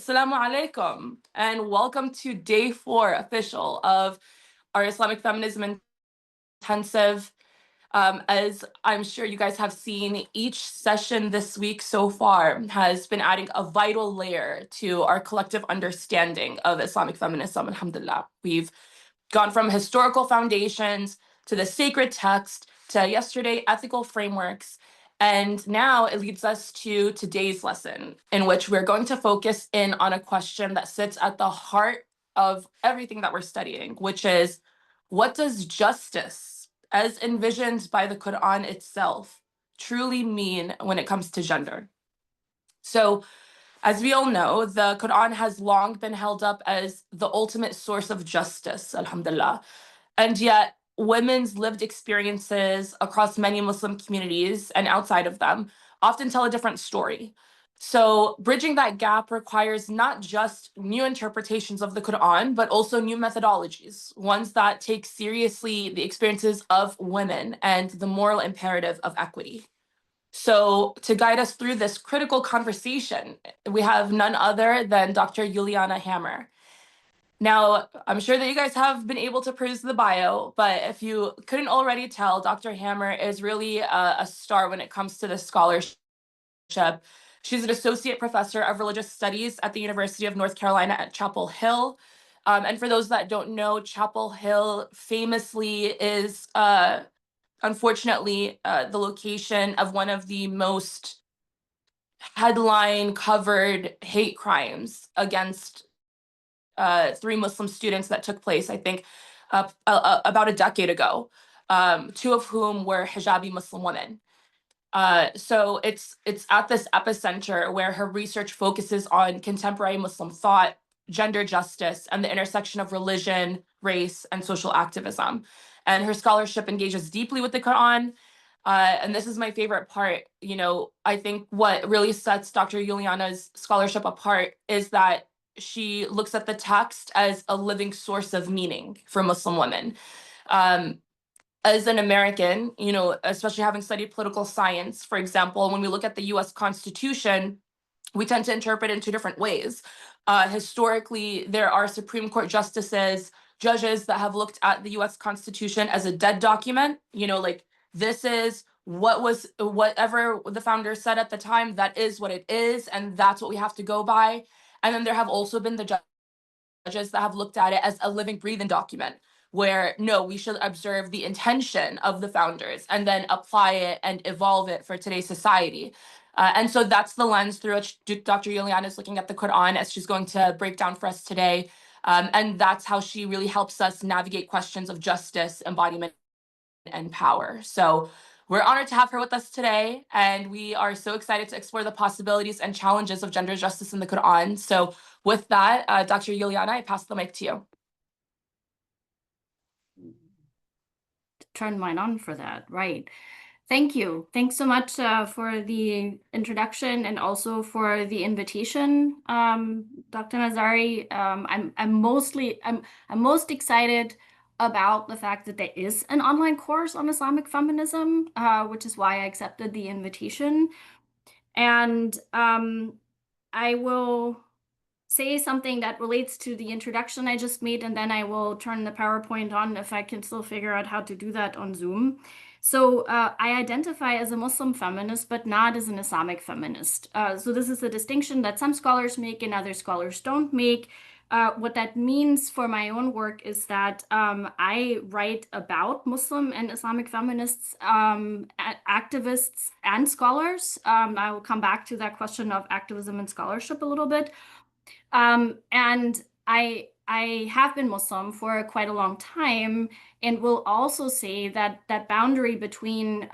Assalamu alaikum, and welcome to day 4 official of our Islamic Feminism Intensive. As I'm sure you guys have seen, each session this week so far has been adding a vital layer to our collective understanding of Islamic feminism, alhamdulillah. We've gone from historical foundations to the sacred text to yesterday ethical frameworks. And now it leads us to today's lesson, in which we're going to focus in on a question that sits at the heart of everything that we're studying, which is, what does justice, as envisioned by the Quran itself, truly mean when it comes to gender? So, as we all know, the Quran has long been held up as the ultimate source of justice, alhamdulillah. And yet, women's lived experiences across many Muslim communities and outside of them often tell a different story. So, bridging that gap requires not just new interpretations of the Quran, but also new methodologies, ones that take seriously the experiences of women and the moral imperative of equity. So, to guide us through this critical conversation, we have none other than Dr. Juliana Hammer. Now, I'm sure that you guys have been able to peruse the bio, but if you couldn't already tell, Dr. Hammer is really a star when it comes to this scholarship. She's an associate professor of religious studies at the University of North Carolina at Chapel Hill. And for those that don't know, Chapel Hill famously is, unfortunately, the location of one of the most headline-covered hate crimes against 3 Muslim students that took place, I think, about a decade ago, 2 of whom were hijabi Muslim women. So it's at this epicenter where her research focuses on contemporary Muslim thought, gender justice, and the intersection of religion, race, and social activism. And her scholarship engages deeply with the Quran. And this is my favorite part. I think what really sets Dr. Juliana's scholarship apart is that she looks at the text as a living source of meaning for Muslim women. As an American, especially having studied political science, for example, when we look at the US Constitution, we tend to interpret it in 2 different ways. Historically, there are Supreme Court justices, judges that have looked at the US Constitution as a dead document, like this is whatever the founders said at the time, that is what it is, and that's what we have to go by. And then there have also been the judges that have looked at it as a living, breathing document, where no, we should observe the intention of the founders and then apply it and evolve it for today's society. And so that's the lens through which Dr. Juliana is looking at the Quran, as she's going to break down for us today. And that's how she really helps us navigate questions of justice, embodiment, and power. So we're honored to have her with us today, and we are so excited to explore the possibilities and challenges of gender justice in the Quran. So with that, Dr. Juliana, I pass the mic to you. Turn mine on for that, right? Thank you. Thanks so much for the introduction and also for the invitation, Dr. Nazari. I'm most excited about the fact that there is an online course on Islamic feminism, which is why I accepted the invitation. And I will say something that relates to the introduction I just made, and then I will turn the PowerPoint on if I can still figure out how to do that on Zoom. So I identify as a Muslim feminist, but not as an Islamic feminist. So this is a distinction that some scholars make and other scholars don't make. What that means for my own work is that I write about Muslim and Islamic feminists, activists, and scholars. I will come back to that question of activism and scholarship a little bit. And I have been Muslim for quite a long time, and will also say that that boundary between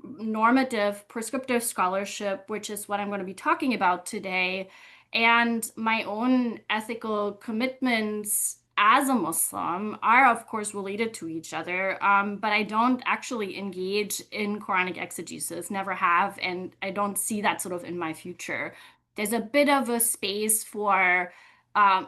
normative, prescriptive scholarship, which is what I'm going to be talking about today, and my own ethical commitments as a Muslim are, of course, related to each other, but I don't actually engage in Quranic exegesis, never have, and I don't see that sort of in my future. There's a bit of a space for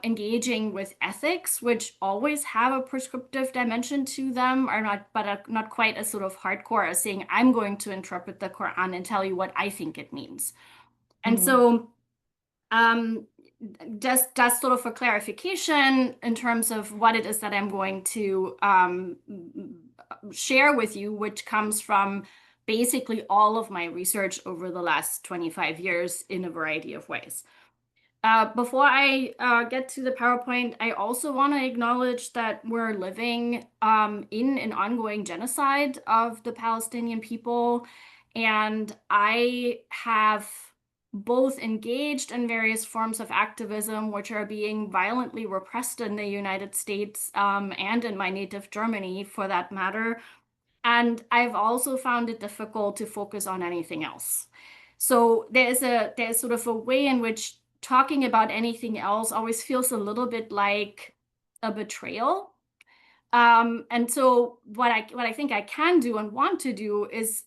engaging with ethics, which always have a prescriptive dimension to them, but are not quite as sort of hardcore as saying, I'm going to interpret the Quran and tell you what I think it means. And so just sort of for clarification in terms of what it is that I'm going to share with you, which comes from basically all of my research over the last 25 years in a variety of ways. Before I get to the PowerPoint, I also want to acknowledge that we're living in an ongoing genocide of the Palestinian people. And I have both engaged in various forms of activism, which are being violently repressed in the United States and in my native Germany, for that matter. And I've also found it difficult to focus on anything else. So there's sort of a way in which talking about anything else always feels a little bit like a betrayal. And so what I think I can do and want to do is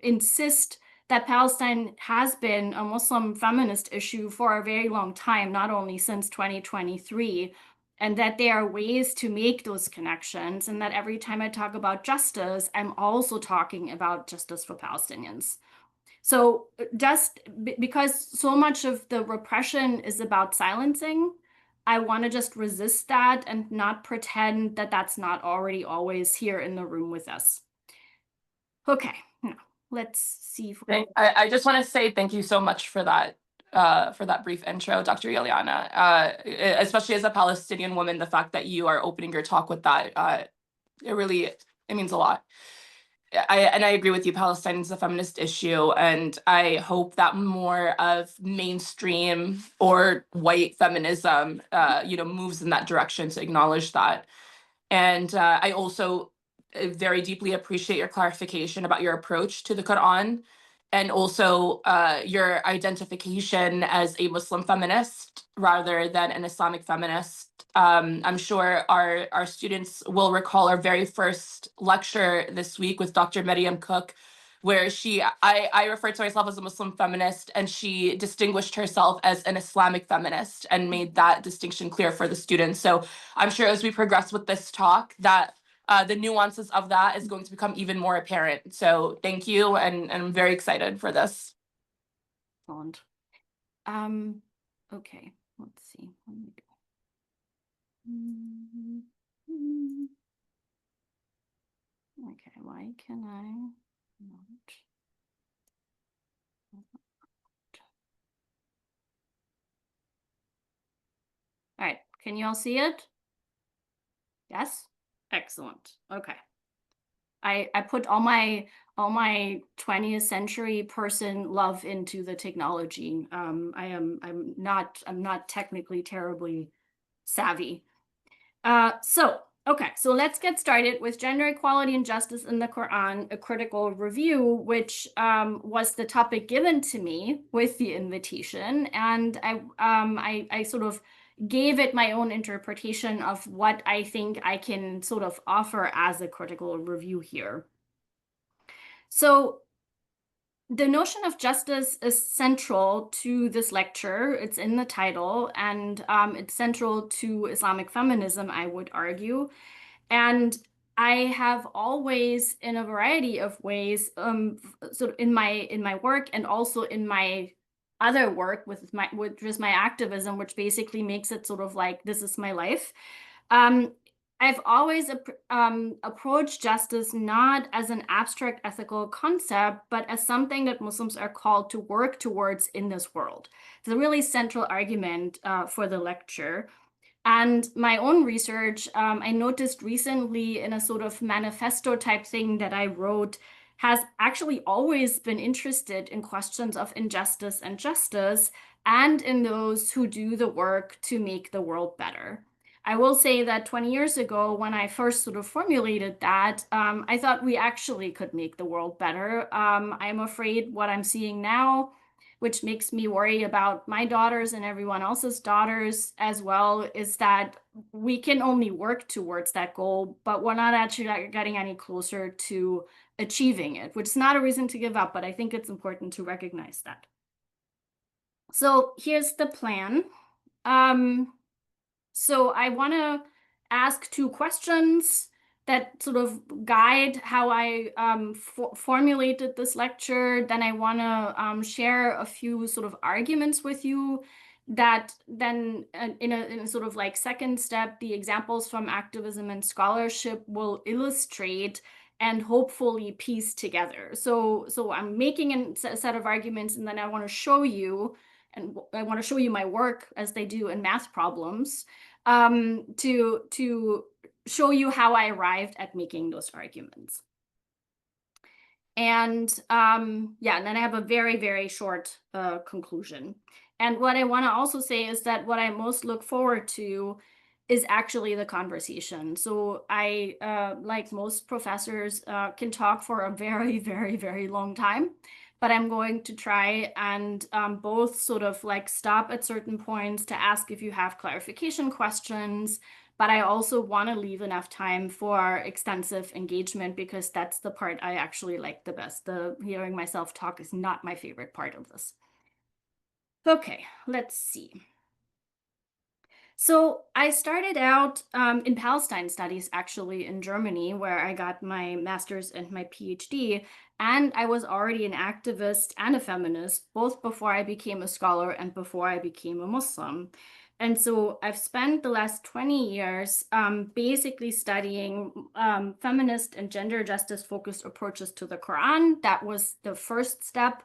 insist that Palestine has been a Muslim feminist issue for a very long time, not only since 2023, and that there are ways to make those connections, and that every time I talk about justice, I'm also talking about justice for Palestinians. So just because so much of the repression is about silencing, I want to just resist that and not pretend that that's not already always here in the room with us. Okay, now let's see if we I just want to say thank you so much for that brief intro, Dr. Ileana. Especially as a Palestinian woman, the fact that you are opening your talk with that, it means a lot. I agree with you. Palestine is a feminist issue, and I hope that more of mainstream or white feminism, moves in that direction to acknowledge that. And I also very deeply appreciate your clarification about your approach to the Quran, and also your identification as a Muslim feminist rather than an Islamic feminist. I'm sure our students will recall our very first lecture this week with Dr. Maryam Cook, where I refer to myself as a Muslim feminist, and she distinguished herself as an Islamic feminist and made that distinction clear for the students. So I'm sure as we progress with this talk, that the nuances of that is going to become even more apparent. So thank you, and I'm very excited for this. Excellent. Okay, let's see. Let me go. Okay, why can I not? All right, can you all see it? Yes? Excellent. Okay. I put all my 20th century person love into the technology. I'm not technically terribly savvy. So let's get started with Gender Equality and Justice in the Quran, a critical review, which was the topic given to me with the invitation, and I sort of gave it my own interpretation of what I think I can sort of offer as a critical review here. So the notion of justice is central to this lecture. It's in the title, and it's central to Islamic feminism, I would argue. And I have always, in a variety of ways, sort of in my work and also in my other work which is my activism, which basically makes it sort of like this is my life. I've always approached justice not as an abstract ethical concept, but as something that Muslims are called to work towards in this world. It's a really central argument for the lecture. And my own research, I noticed recently in a sort of manifesto type thing that I wrote, has actually always been interested in questions of injustice and justice, and in those who do the work to make the world better. I will say that 20 years ago, when I first sort of formulated that, I thought we actually could make the world better. I'm afraid what I'm seeing now, which makes me worry about my daughters and everyone else's daughters as well, is that we can only work towards that goal, but we're not actually getting any closer to achieving it, which is not a reason to give up, but I think it's important to recognize that. So here's the plan. So I want to ask two questions that sort of guide how I formulated this lecture. Then I want to share a few sort of arguments with you that then in a sort of like second step, the examples from activism and scholarship will illustrate and hopefully piece together. So I'm making a set of arguments, and then I want to show you, and I want to show you my work as they do in math problems, to show you how I arrived at making those arguments. And yeah, and then I have a very, very short conclusion. And what I want to also say is that what I most look forward to is actually the conversation. So I, like most professors, can talk for a very, very, very long time, but I'm going to try and both sort of like stop at certain points to ask if you have clarification questions, but I also want to leave enough time for extensive engagement because that's the part I actually like the best. The hearing myself talk is not my favorite part of this. Okay, let's see. So I started out in Palestine studies, actually in Germany, where I got my master's and my PhD. And I was already an activist and a feminist, both before I became a scholar and before I became a Muslim. And so I've spent the last 20 years basically studying feminist and gender justice focused approaches to the Quran. That was the first step.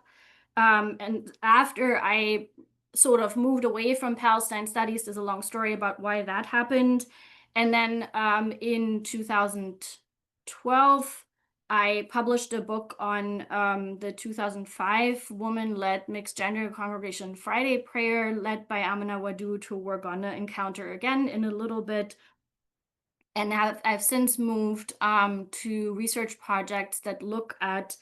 And after I sort of moved away from Palestine studies, there's a long story about why that happened. And then in 2012, I published a book on the 2005 woman-led mixed gender congregation Friday prayer led by Amina Wadud, who we're gonna encounter again in a little bit. And I've since moved to research projects that look at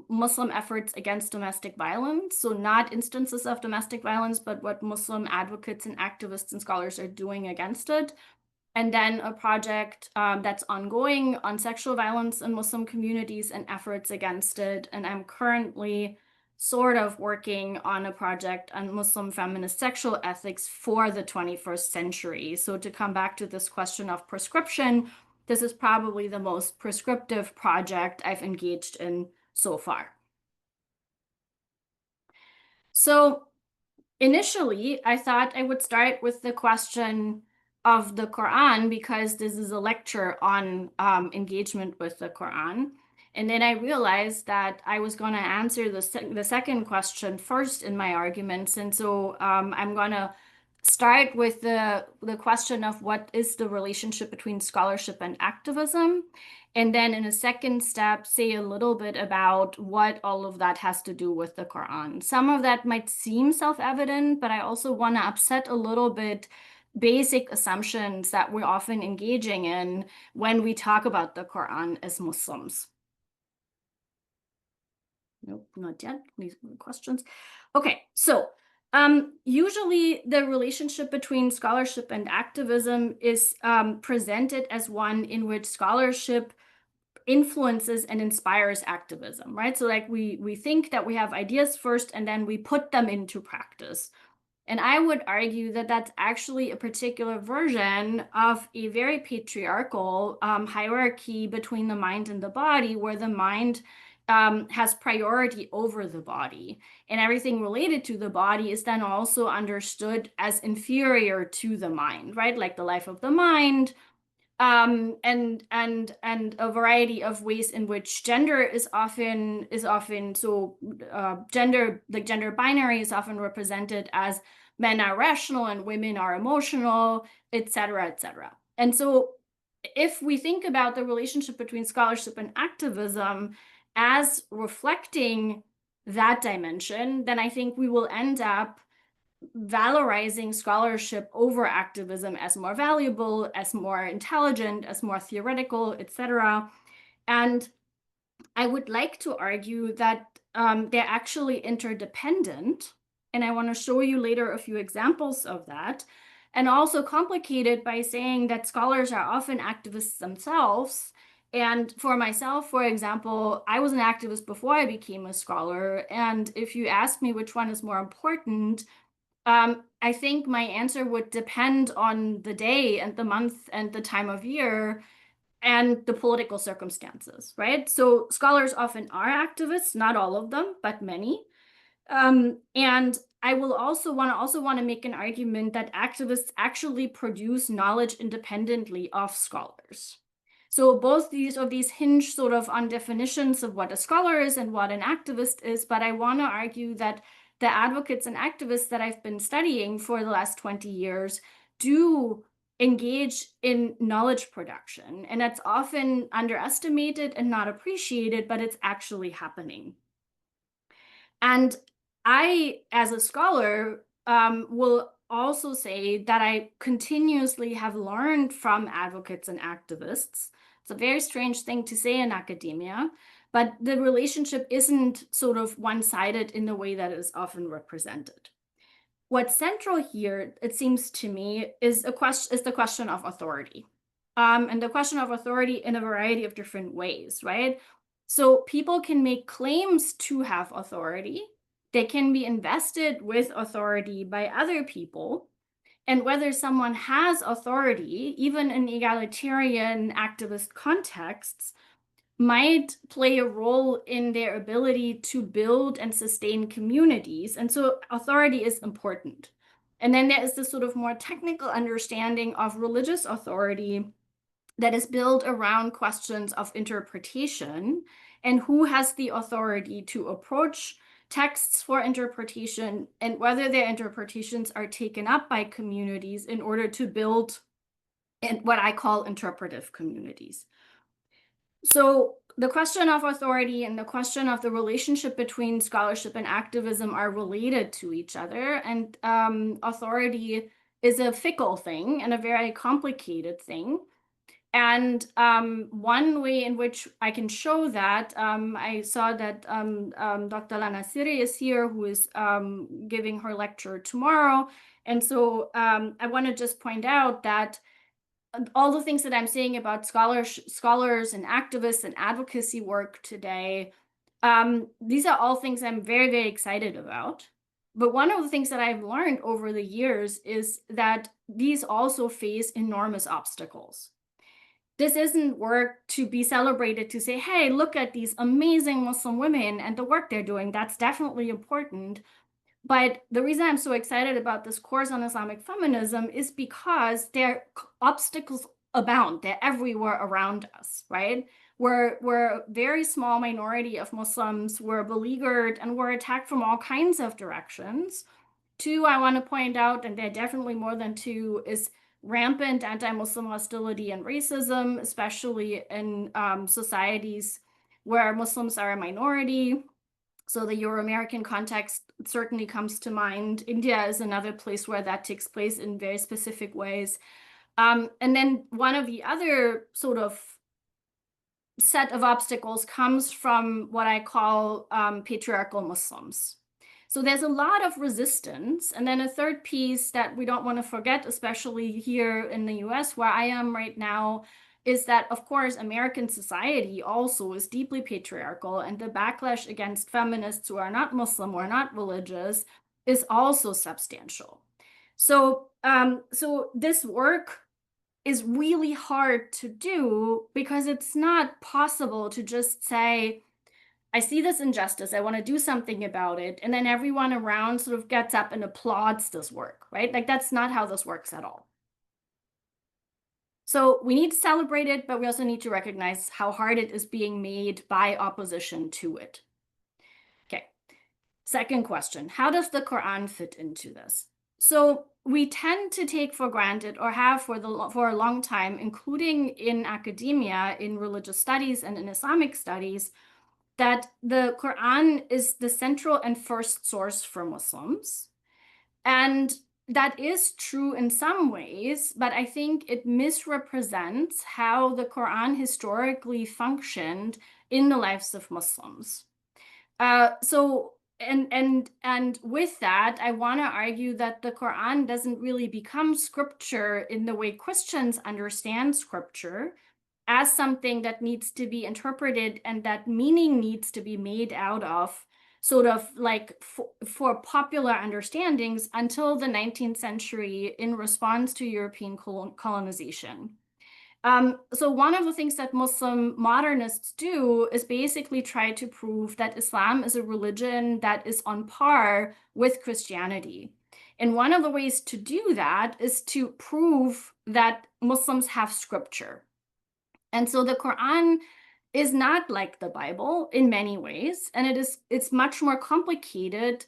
Muslim efforts against domestic violence. So not instances of domestic violence, but what Muslim advocates and activists and scholars are doing against it. And then a project that's ongoing on sexual violence in Muslim communities and efforts against it. And I'm currently sort of working on a project on Muslim feminist sexual ethics for the 21st century. So to come back to this question of prescription, this is probably the most prescriptive project I've engaged in so far. So initially, I thought I would start with the question of the Quran because this is a lecture on engagement with the Quran. And then I realized that I was going to answer the second question first in my arguments. And so I'm going to start with the question of what is the relationship between scholarship and activism. And then in a second step, say a little bit about what all of that has to do with the Quran. Some of that might seem self-evident, but I also want to upset a little bit basic assumptions that we're often engaging in when we talk about the Quran as Muslims. Nope, not yet. These are the questions. Okay, so usually the relationship between scholarship and activism is presented as one in which scholarship influences and inspires activism, right? So like we think that we have ideas first and then we put them into practice. And I would argue that that's actually a particular version of a very patriarchal hierarchy between the mind and the body, where the mind has priority over the body. And everything related to the body is then also understood as inferior to the mind, right? Like the life of the mind, and a variety of ways in which gender is often so gender, the gender binary is often represented as men are rational and women are emotional, etc., etc. And so if we think about the relationship between scholarship and activism as reflecting that dimension, then I think we will end up valorizing scholarship over activism as more valuable, as more intelligent, as more theoretical, etc. And I would like to argue that they're actually interdependent. And I want to show you later a few examples of that. And also complicated by saying that scholars are often activists themselves. And for myself, for example, I was an activist before I became a scholar. And if you ask me which one is more important, I think my answer would depend on the day and the month and the time of year and the political circumstances, right? So scholars often are activists, not all of them, but many. And I will also want to make an argument that activists actually produce knowledge independently of scholars. So both these hinge sort of on definitions of what a scholar is and what an activist is, but I want to argue that the advocates and activists that I've been studying for the last 20 years do engage in knowledge production, and that's often underestimated and not appreciated, but it's actually happening. And I, as a scholar, will also say that I continuously have learned from advocates and activists. It's a very strange thing to say in academia, but the relationship isn't sort of one-sided in the way that it is often represented. What's central here, it seems to me, is the question of authority. And the question of authority in a variety of different ways, right? So people can make claims to have authority. They can be invested with authority by other people. And whether someone has authority, even in egalitarian activist contexts, might play a role in their ability to build and sustain communities. And so authority is important. And then there is this sort of more technical understanding of religious authority that is built around questions of interpretation and who has the authority to approach texts for interpretation and whether their interpretations are taken up by communities in order to build what I call interpretive communities. So the question of authority and the question of the relationship between scholarship and activism are related to each other. And authority is a fickle thing and a very complicated thing. And one way in which I can show that, I saw that Dr. Lana Siri is here, who is giving her lecture tomorrow. And so I want to just point out that all the things that I'm saying about scholars and activists and advocacy work today, these are all things I'm very, very excited about. But one of the things that I've learned over the years is that these also face enormous obstacles. This isn't work to be celebrated to say, hey, look at these amazing Muslim women and the work they're doing. That's definitely important. But the reason I'm so excited about this course on Islamic feminism is because obstacles abound. They're everywhere around us, right? We're a very small minority of Muslims. We're beleaguered and we're attacked from all kinds of directions. Two, I want to point out, and there are definitely more than two, is rampant anti-Muslim hostility and racism, especially in societies where Muslims are a minority. So the Euro-American context certainly comes to mind. India is another place where that takes place in very specific ways. And then one of the other sort of set of obstacles comes from what I call patriarchal Muslims. So there's a lot of resistance. And then a third piece that we don't want to forget, especially here in the US where I am right now, is that, of course, American society also is deeply patriarchal, and the backlash against feminists who are not Muslim or not religious is also substantial. So, so this work is really hard to do because it's not possible to just say, I see this injustice, I want to do something about it, and then everyone around sort of gets up and applauds this work, right? Like that's not how this works at all. So we need to celebrate it, but we also need to recognize how hard it is being made by opposition to it. Okay, second question, how does the Quran fit into this? So we tend to take for granted, or have for a long time, including in academia, in religious studies and in Islamic studies, that the Quran is the central and first source for Muslims. And that is true in some ways, but I think it misrepresents how the Quran historically functioned in the lives of Muslims. And with that, I want to argue that the Quran doesn't really become scripture in the way Christians understand scripture, as something that needs to be interpreted and that meaning needs to be made out of, sort of like for popular understandings, until the 19th century in response to European colonization. So one of the things that Muslim modernists do is basically try to prove that Islam is a religion that is on par with Christianity. And one of the ways to do that is to prove that Muslims have scripture. And so the Quran is not like the Bible in many ways, and it's much more complicated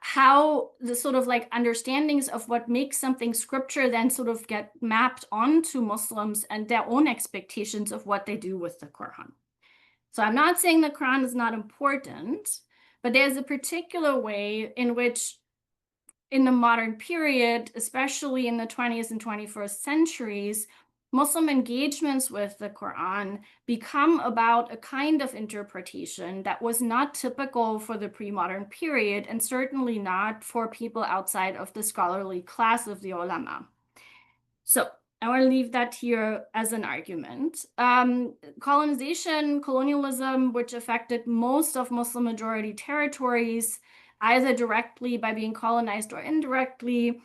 how the sort of like understandings of what makes something scripture then sort of get mapped onto Muslims and their own expectations of what they do with the Quran. So I'm not saying the Quran is not important, but there's a particular way in which in the modern period, especially in the 20th and 21st centuries, Muslim engagements with the Quran become about a kind of interpretation that was not typical for the pre-modern period, and certainly not for people outside of the scholarly class of the ulama. So I want to leave that here as an argument. Colonialism, which affected most of Muslim majority territories, either directly by being colonized or indirectly,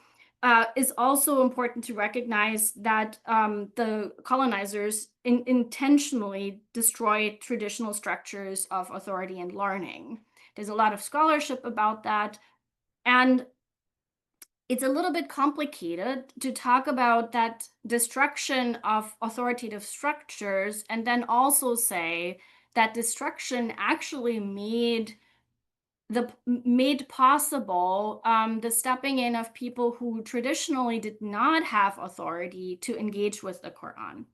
is also important to recognize that the colonizers intentionally destroyed traditional structures of authority and learning. There's a lot of scholarship about that. And it's a little bit complicated to talk about that destruction of authoritative structures and then also say that destruction actually made possible the stepping in of people who traditionally did not have authority to engage with the Quran.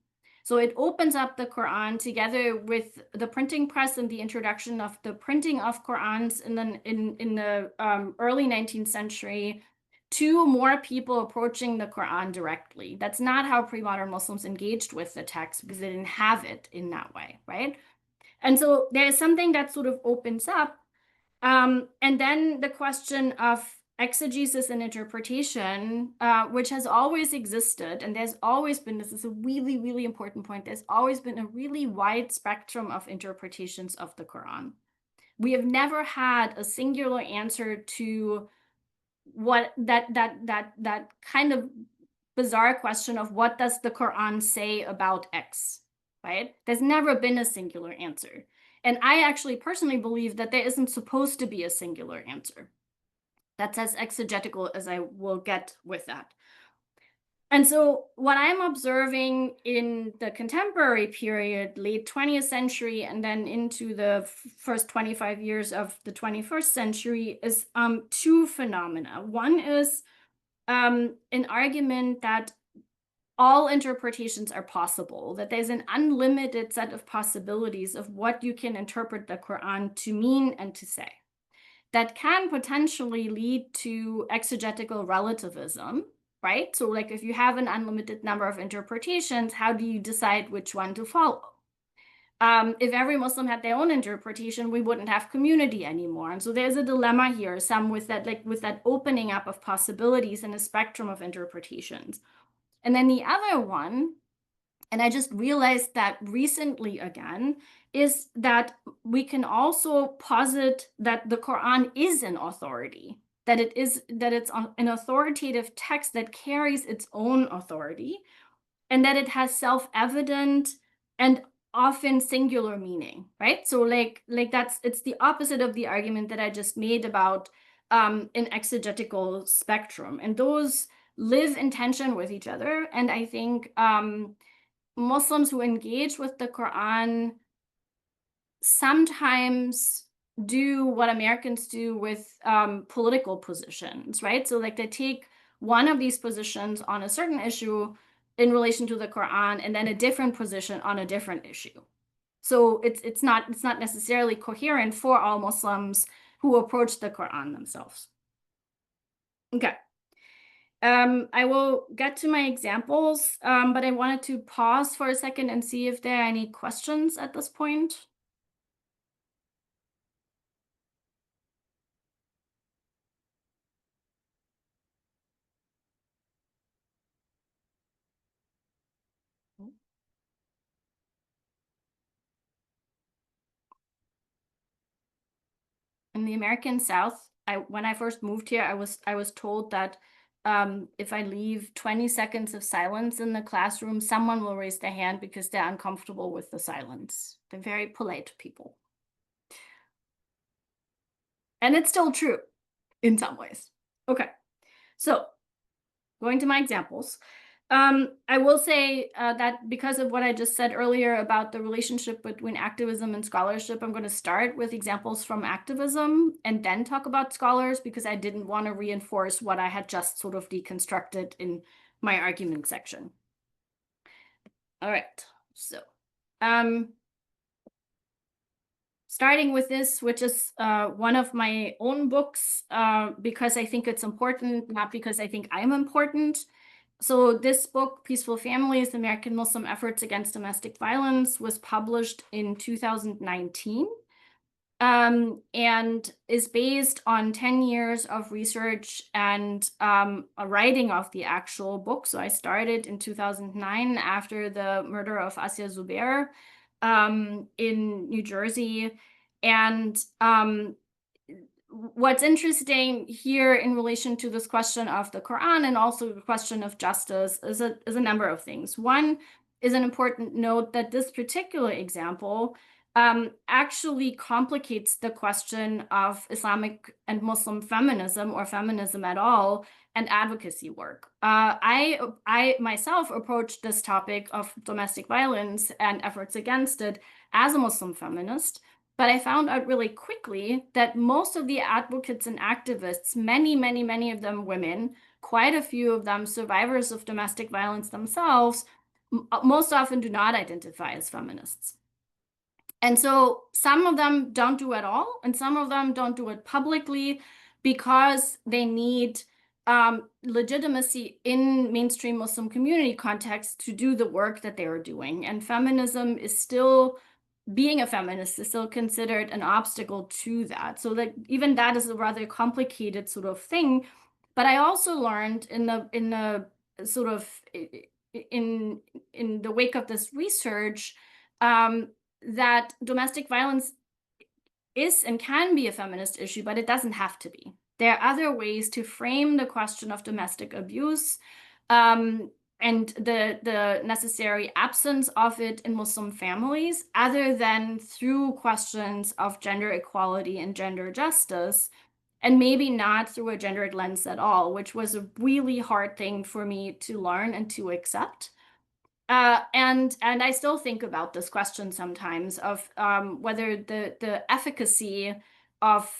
So it opens up the Quran together with the printing press and the introduction of the printing of Qurans in the early 19th century to more people approaching the Quran directly. That's not how pre-modern Muslims engaged with the text because they didn't have it in that way, right? And so there is something that sort of opens up. And then the question of exegesis and interpretation, which has always existed, and there's always been, this is a really, really important point, there's always been a really wide spectrum of interpretations of the Quran. We have never had a singular answer to what that kind of bizarre question of what does the Quran say about X, right? There's never been a singular answer. And I actually personally believe that there isn't supposed to be a singular answer. That's as exegetical as I will get with that. And so what I'm observing in the contemporary period, late 20th century, and then into the first 25 years of the 21st century is two phenomena. One is an argument that all interpretations are possible, that there's an unlimited set of possibilities of what you can interpret the Quran to mean and to say. That can potentially lead to exegetical relativism, right? So like if you have an unlimited number of interpretations, how do you decide which one to follow? If every Muslim had their own interpretation, we wouldn't have community anymore. And so there's a dilemma here, some with that, like with that opening up of possibilities and a spectrum of interpretations. And then the other one, and I just realized that recently again, is that we can also posit that the Quran is an authority, that it's an authoritative text that carries its own authority, and that it has self-evident and often singular meaning, right? So like it's the opposite of the argument that I just made about an exegetical spectrum, and those live in tension with each other. And I think Muslims who engage with the Quran sometimes do what Americans do with political positions, right? So like they take one of these positions on a certain issue in relation to the Quran and then a different position on a different issue. So it's not necessarily coherent for all Muslims who approach the Quran themselves. Okay. I will get to my examples, but I wanted to pause for a second and see if there are any questions at this point. In the American South, when I first moved here, I was told that if I leave 20 seconds of silence in the classroom, someone will raise their hand because they're uncomfortable with the silence. They're very polite people. And it's still true in some ways. Okay, so going to my examples. I will say that because of what I just said earlier about the relationship between activism and scholarship, I'm going to start with examples from activism and then talk about scholars because I didn't want to reinforce what I had just sort of deconstructed in my argument section. All right, so starting with this, which is one of my own books, because I think it's important, not because I think I'm important. So this book, Peaceful Families, American Muslim Efforts Against Domestic Violence, was published in 2019 and is based on 10 years of research and a writing of the actual book. So I started in 2009 after the murder of Asia Zubair in New Jersey. And what's interesting here in relation to this question of the Quran and also the question of justice is a number of things. One is an important note that this particular example actually complicates the question of Islamic and Muslim feminism or feminism at all and advocacy work. I myself approached this topic of domestic violence and efforts against it as a Muslim feminist. But I found out really quickly that most of the advocates and activists, many of them women, quite a few of them survivors of domestic violence themselves, most often do not identify as feminists. And so some of them don't do it at all, and some of them don't do it publicly because they need legitimacy in mainstream Muslim community context to do the work that they are doing. And feminism is still being a feminist is still considered an obstacle to that. So that even that is a rather complicated sort of thing. But I also learned in the sort of in the wake of this research that domestic violence is and can be a feminist issue, but it doesn't have to be. There are other ways to frame the question of domestic abuse and the necessary absence of it in Muslim families, other than through questions of gender equality and gender justice, and maybe not through a gendered lens at all, which was a really hard thing for me to learn and to accept. And I still think about this question sometimes of whether the efficacy of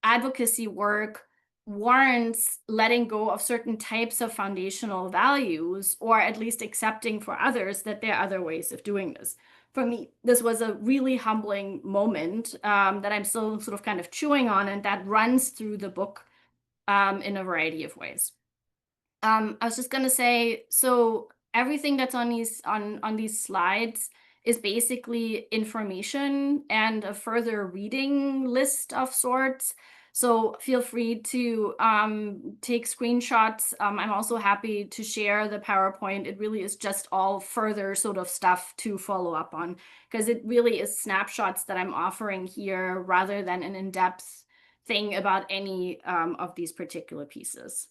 advocacy work warrants letting go of certain types of foundational values, or at least accepting for others that there are other ways of doing this. For me, this was a really humbling moment that I'm still sort of kind of chewing on, and that runs through the book in a variety of ways. I was just gonna say, so everything that's on these slides is basically information and a further reading list of sorts. So feel free to take screenshots. I'm also happy to share the PowerPoint. It really is just all further sort of stuff to follow up on, because it really is snapshots that I'm offering here rather than an in-depth thing about any of these particular pieces.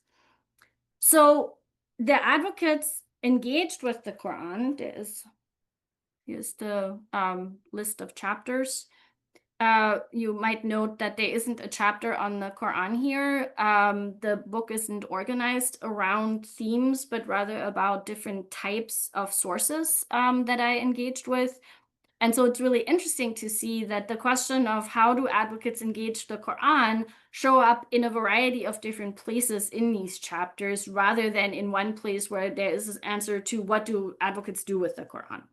So the advocates engaged with the Quran, here's the list of chapters. You might note that there isn't a chapter on the Quran here. The book isn't organized around themes, but rather about different types of sources that I engaged with. And so it's really interesting to see that the question of how do advocates engage the Quran show up in a variety of different places in these chapters, rather than in one place where there is this answer to what do advocates do with the Quran.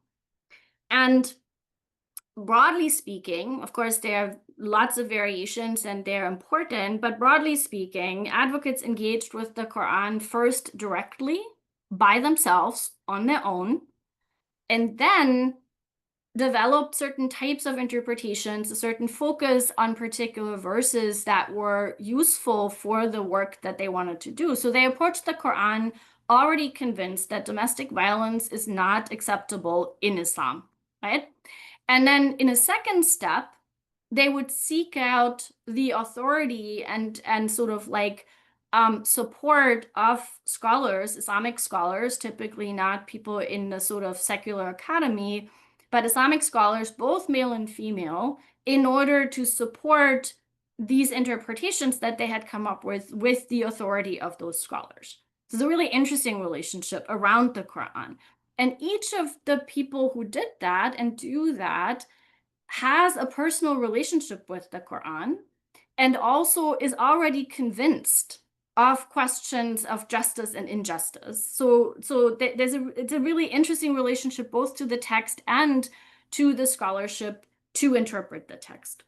And broadly speaking, of course, there are lots of variations and they're important, but broadly speaking, advocates engaged with the Quran first directly by themselves on their own, and then developed certain types of interpretations, a certain focus on particular verses that were useful for the work that they wanted to do. So they approached the Quran already convinced that domestic violence is not acceptable in Islam, right? And then in a second step, they would seek out the authority and sort of like support of scholars, Islamic scholars, typically not people in the sort of secular academy, but Islamic scholars, both male and female, in order to support these interpretations that they had come up with the authority of those scholars. So it's a really interesting relationship around the Quran. And each of the people who did that and do that has a personal relationship with the Quran and also is already convinced of questions of justice and injustice. So it's a really interesting relationship both to the text and to the scholarship to interpret the text.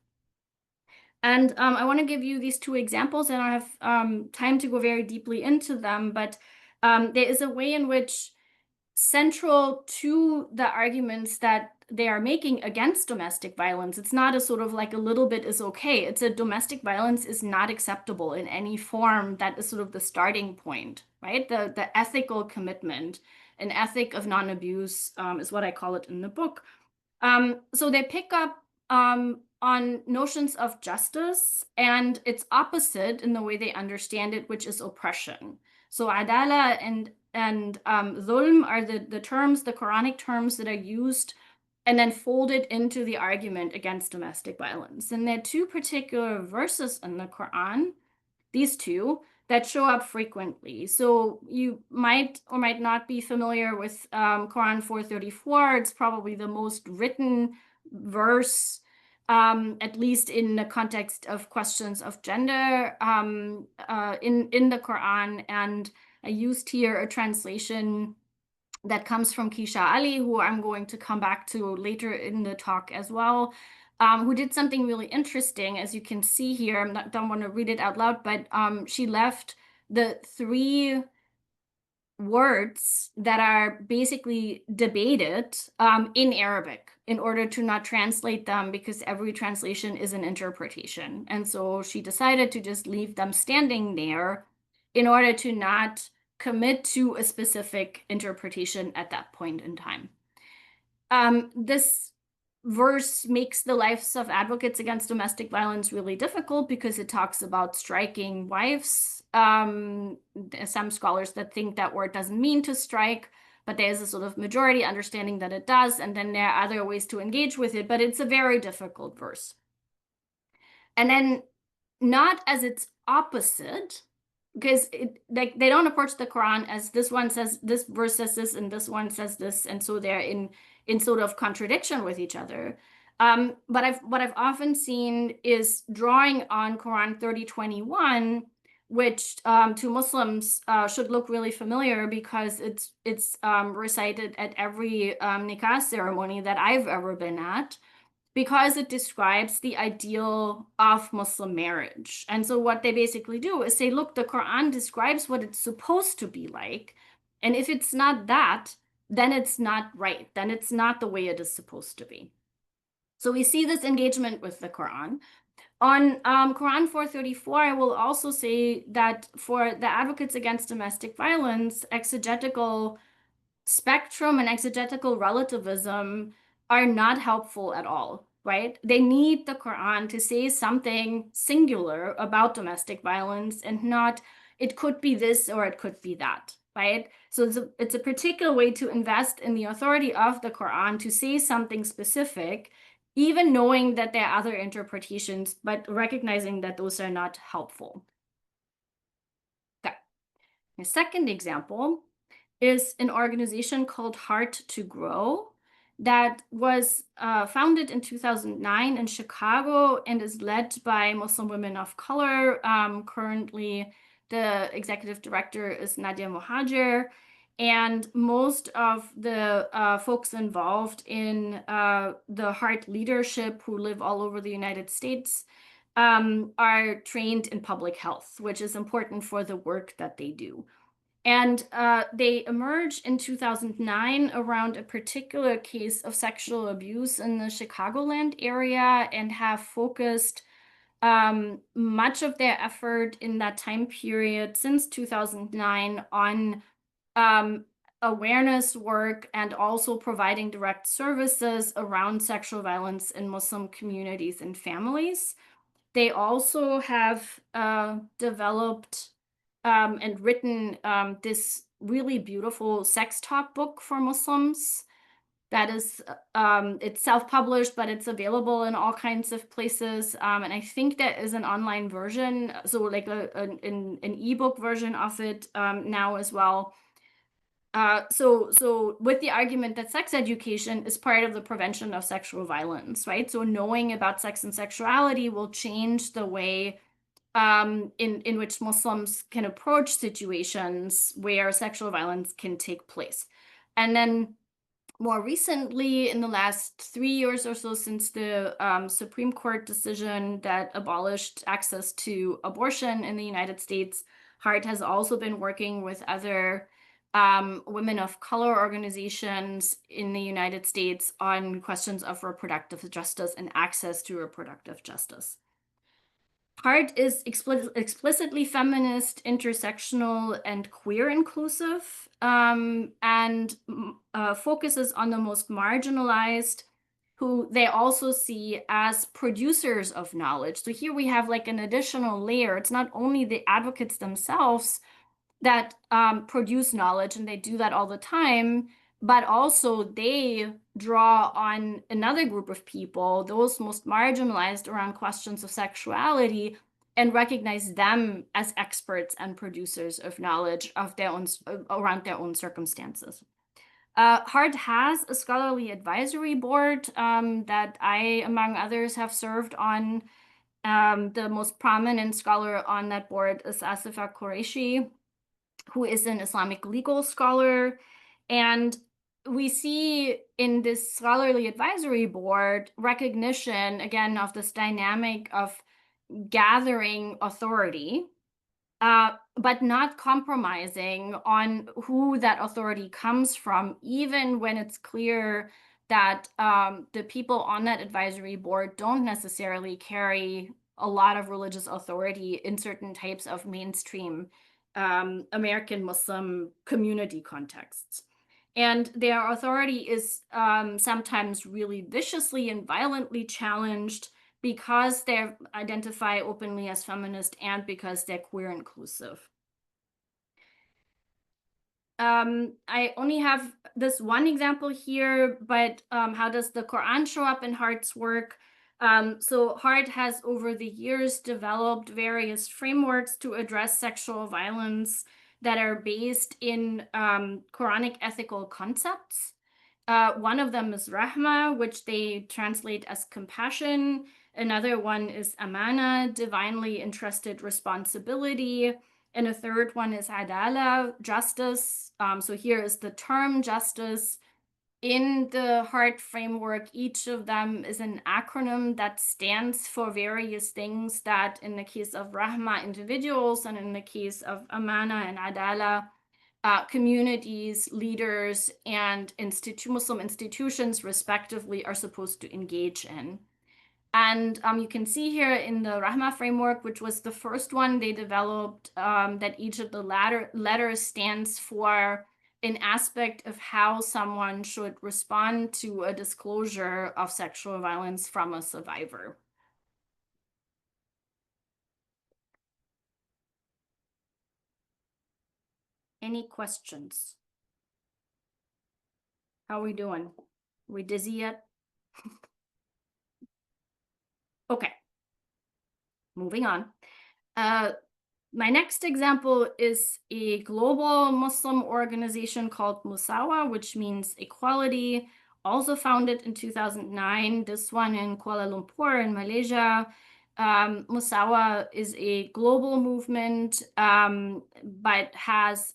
And I want to give you these two examples, and I have time to go very deeply into them, but there is a way in which central to the arguments that they are making against domestic violence, it's not a sort of like a little bit is okay. It's a domestic violence is not acceptable in any form. That is sort of the starting point, right? The ethical commitment, an ethic of non-abuse is what I call it in the book. So they pick up on notions of justice and its opposite in the way they understand it, which is oppression. So adala and dhulm are the terms, the Quranic terms that are used and then folded into the argument against domestic violence. And there are two particular verses in the Quran, these two, that show up frequently. So you might or might not be familiar with Quran 434. It's probably the most written verse, at least in the context of questions of gender in the Quran. And I used here a translation that comes from Kisha Ali, who I'm going to come back to later in the talk as well, who did something really interesting. As you can see here, don't want to read it out loud, but she left the three words that are basically debated in Arabic in order to not translate them because every translation is an interpretation. And so she decided to just leave them standing there in order to not commit to a specific interpretation at that point in time. This verse makes the lives of advocates against domestic violence really difficult because it talks about striking wives. Some scholars that think that word doesn't mean to strike, but there's a sort of majority understanding that it does, and then there are other ways to engage with it, but it's a very difficult verse. And then not as its opposite, because like they don't approach the Quran as this one says this verse says this and this one says this, and so they're in sort of contradiction with each other. But what I've often seen is drawing on Quran 30:21, which to Muslims should look really familiar because it's recited at every nikah ceremony that I've ever been at, because it describes the ideal of Muslim marriage. And so what they basically do is say, look, the Quran describes what it's supposed to be like. And if it's not that, then it's not right. Then it's not the way it is supposed to be. So we see this engagement with the Quran. On Quran 434, I will also say that for the advocates against domestic violence, exegetical spectrum and exegetical relativism are not helpful at all, right? They need the Quran to say something singular about domestic violence and not, it could be this or it could be that, right? So it's a particular way to invest in the authority of the Quran to say something specific, even knowing that there are other interpretations, but recognizing that those are not helpful. Okay. My second example is an organization called Heart to Grow that was founded in 2009 in Chicago and is led by Muslim women of color. Currently, the executive director is Nadia Mohajir, and most of the folks involved in the Heart leadership who live all over the United States are trained in public health, which is important for the work that they do. And they emerged in 2009 around a particular case of sexual abuse in the Chicagoland area and have focused much of their effort in that time period since 2009 on awareness work and also providing direct services around sexual violence in Muslim communities and families. They also have developed and written this really beautiful sex talk book for Muslims. That is, it's self-published, but it's available in all kinds of places. And I think there is an online version, so like an ebook version of it now as well. So with the argument that sex education is part of the prevention of sexual violence, right? So knowing about sex and sexuality will change the way in which Muslims can approach situations where sexual violence can take place. And then more recently, in the last 3 years or so, since the Supreme Court decision that abolished access to abortion in the United States, HART has also been working with other women of color organizations in the United States on questions of reproductive justice and access to reproductive justice. HART is explicitly feminist, intersectional, and queer inclusive, and focuses on the most marginalized, who they also see as producers of knowledge. So here we have like an additional layer. It's not only the advocates themselves that produce knowledge, and they do that all the time, but also they draw on another group of people, those most marginalized around questions of sexuality, and recognize them as experts and producers of knowledge of their own around their own circumstances. HART has a scholarly advisory board that I, among others, have served on. The most prominent scholar on that board is Asifa Qureshi, who is an Islamic legal scholar. And we see in this scholarly advisory board recognition, again, of this dynamic of gathering authority, but not compromising on who that authority comes from, even when it's clear that the people on that advisory board don't necessarily carry a lot of religious authority in certain types of mainstream American Muslim community contexts. And their authority is sometimes really viciously and violently challenged because they identify openly as feminist and because they're queer inclusive. I only have this one example here, but how does the Quran show up in HART's work? So HART has over the years developed various frameworks to address sexual violence that are based in Quranic ethical concepts. One of them is rahma, which they translate as compassion. Another one is amana, divinely entrusted responsibility. And a third one is adala, justice. So here is the term justice. In the HART framework, each of them is an acronym that stands for various things that, in the case of rahma, individuals, and in the case of amana and adala, communities, leaders, and Muslim institutions, respectively, are supposed to engage in. And you can see here in the Rahma framework, which was the first one they developed, that each of the letters stands for an aspect of how someone should respond to a disclosure of sexual violence from a survivor. Any questions? How are we doing? Are we dizzy yet? Okay, moving on. My next example is a global Muslim organization called Musawa, which means equality, also founded in 2009, this one in Kuala Lumpur in Malaysia. Musawa is a global movement, but has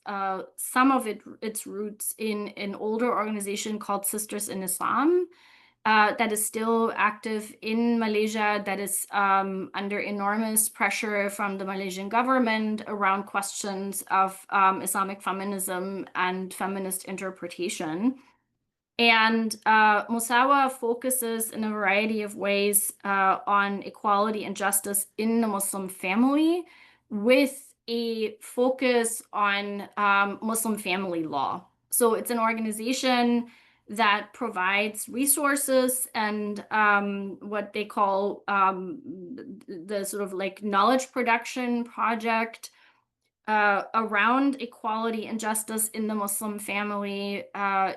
some of its roots in an older organization called Sisters in Islam, that is still active in Malaysia, that is under enormous pressure from the Malaysian government around questions of Islamic feminism and feminist interpretation. And Musawa focuses in a variety of ways on equality and justice in the Muslim family, with a focus on Muslim family law. So it's an organization that provides resources and what they call the sort of like knowledge production project around equality and justice in the Muslim family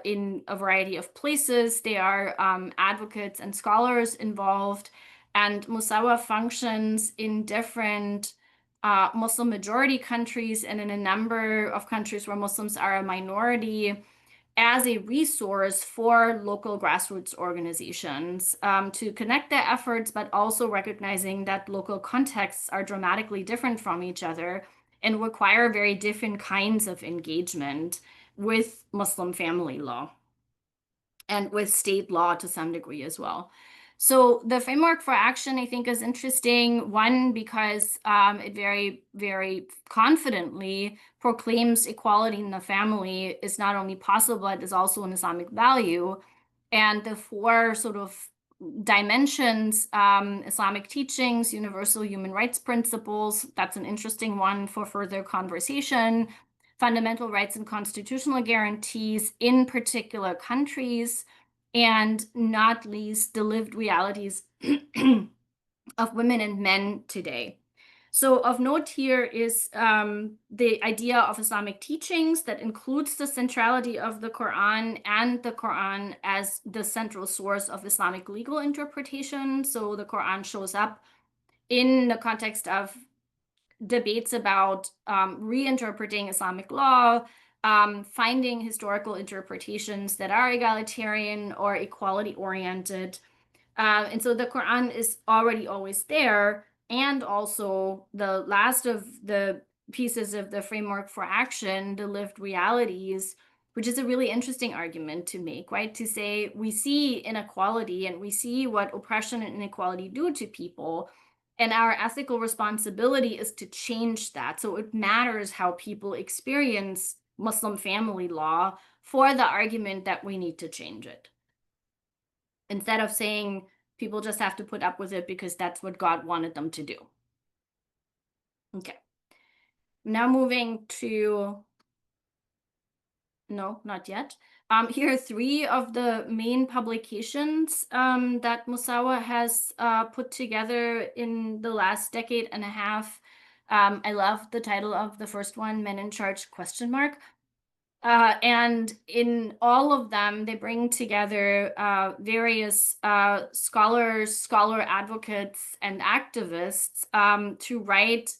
in a variety of places. There are advocates and scholars involved, and Musawa functions in different Muslim majority countries and in a number of countries where Muslims are a minority as a resource for local grassroots organizations to connect their efforts, but also recognizing that local contexts are dramatically different from each other and require very different kinds of engagement with Muslim family law and with state law to some degree as well. So the framework for action, I think, is interesting. One, because it very, very confidently proclaims equality in the family is not only possible, but is also an Islamic value. And the four sort of dimensions, Islamic teachings, universal human rights principles, that's an interesting one for further conversation. Fundamental rights and constitutional guarantees in particular countries, and not least the lived realities of women and men today. So of note here is the idea of Islamic teachings that includes the centrality of the Quran and the Quran as the central source of Islamic legal interpretation. So the Quran shows up in the context of debates about reinterpreting Islamic law, finding historical interpretations that are egalitarian or equality oriented. And so the Quran is already always there. And also the last of the pieces of the framework for action, the lived realities, which is a really interesting argument to make, right? To say we see inequality and we see what oppression and inequality do to people. And our ethical responsibility is to change that. So it matters how people experience Muslim family law for the argument that we need to change it. Instead of saying people just have to put up with it because that's what God wanted them to do. Okay. Now moving to, no, not yet. Here are three of the main publications that Musawa has put together in the last decade and a half. I love the title of the first one, Men in Charge ? And in all of them, they bring together various scholars, scholar advocates, and activists to write,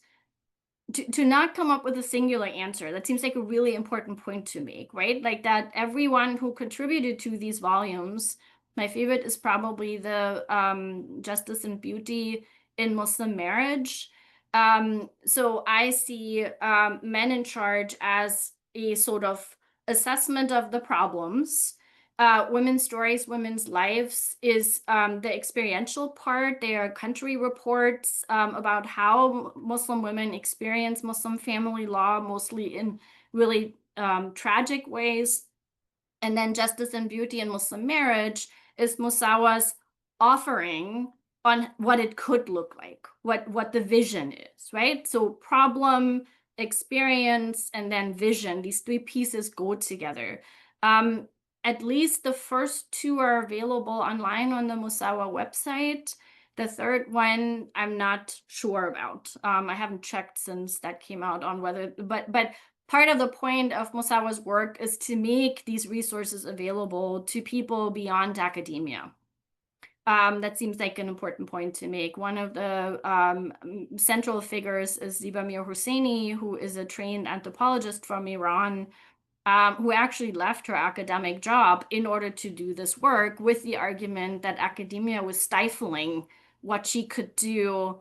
to not come up with a singular answer. That seems like a really important point to make, right? Like that everyone who contributed to these volumes, my favorite is probably the Justice and Beauty in Muslim Marriage. So I see Men in Charge as a sort of assessment of the problems. Women's Stories, Women's Lives is the experiential part. They are country reports about how Muslim women experience Muslim family law, mostly in really tragic ways. And then Justice and Beauty in Muslim Marriage is Musawa's offering on what it could look like, what the vision is, right? So problem, experience, and then vision, these three pieces go together. At least the first two are available online on the Musawa website. The third one, I'm not sure about. I haven't checked since that came out on whether, but part of the point of Musawa's work is to make these resources available to people beyond academia. That seems like an important point to make. One of the central figures is Ziba Mir Hosseini, who is a trained anthropologist from Iran, who actually left her academic job in order to do this work with the argument that academia was stifling what she could do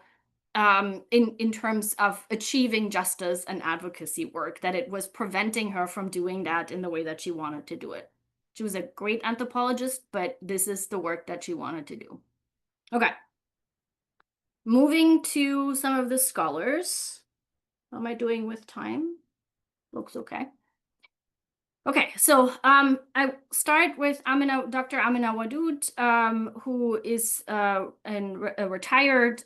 in terms of achieving justice and advocacy work, that it was preventing her from doing that in the way that she wanted to do it. She was a great anthropologist, but this is the work that she wanted to do. Okay. Moving to some of the scholars. How am I doing with time? Looks okay. Okay, so I start with Dr. Amina Wadud, who is a retired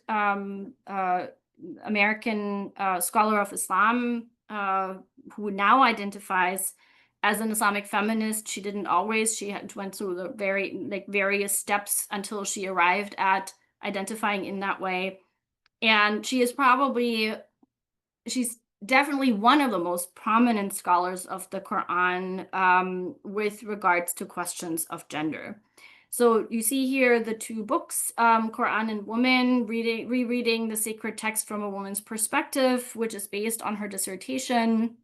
American scholar of Islam, who now identifies as an Islamic feminist. She didn't always. She went through the various steps until she arrived at identifying in that way. And she's definitely one of the most prominent scholars of the Quran with regards to questions of gender. So you see here the two books, Quran and Woman, rereading the sacred text from a woman's perspective, which is based on her dissertation,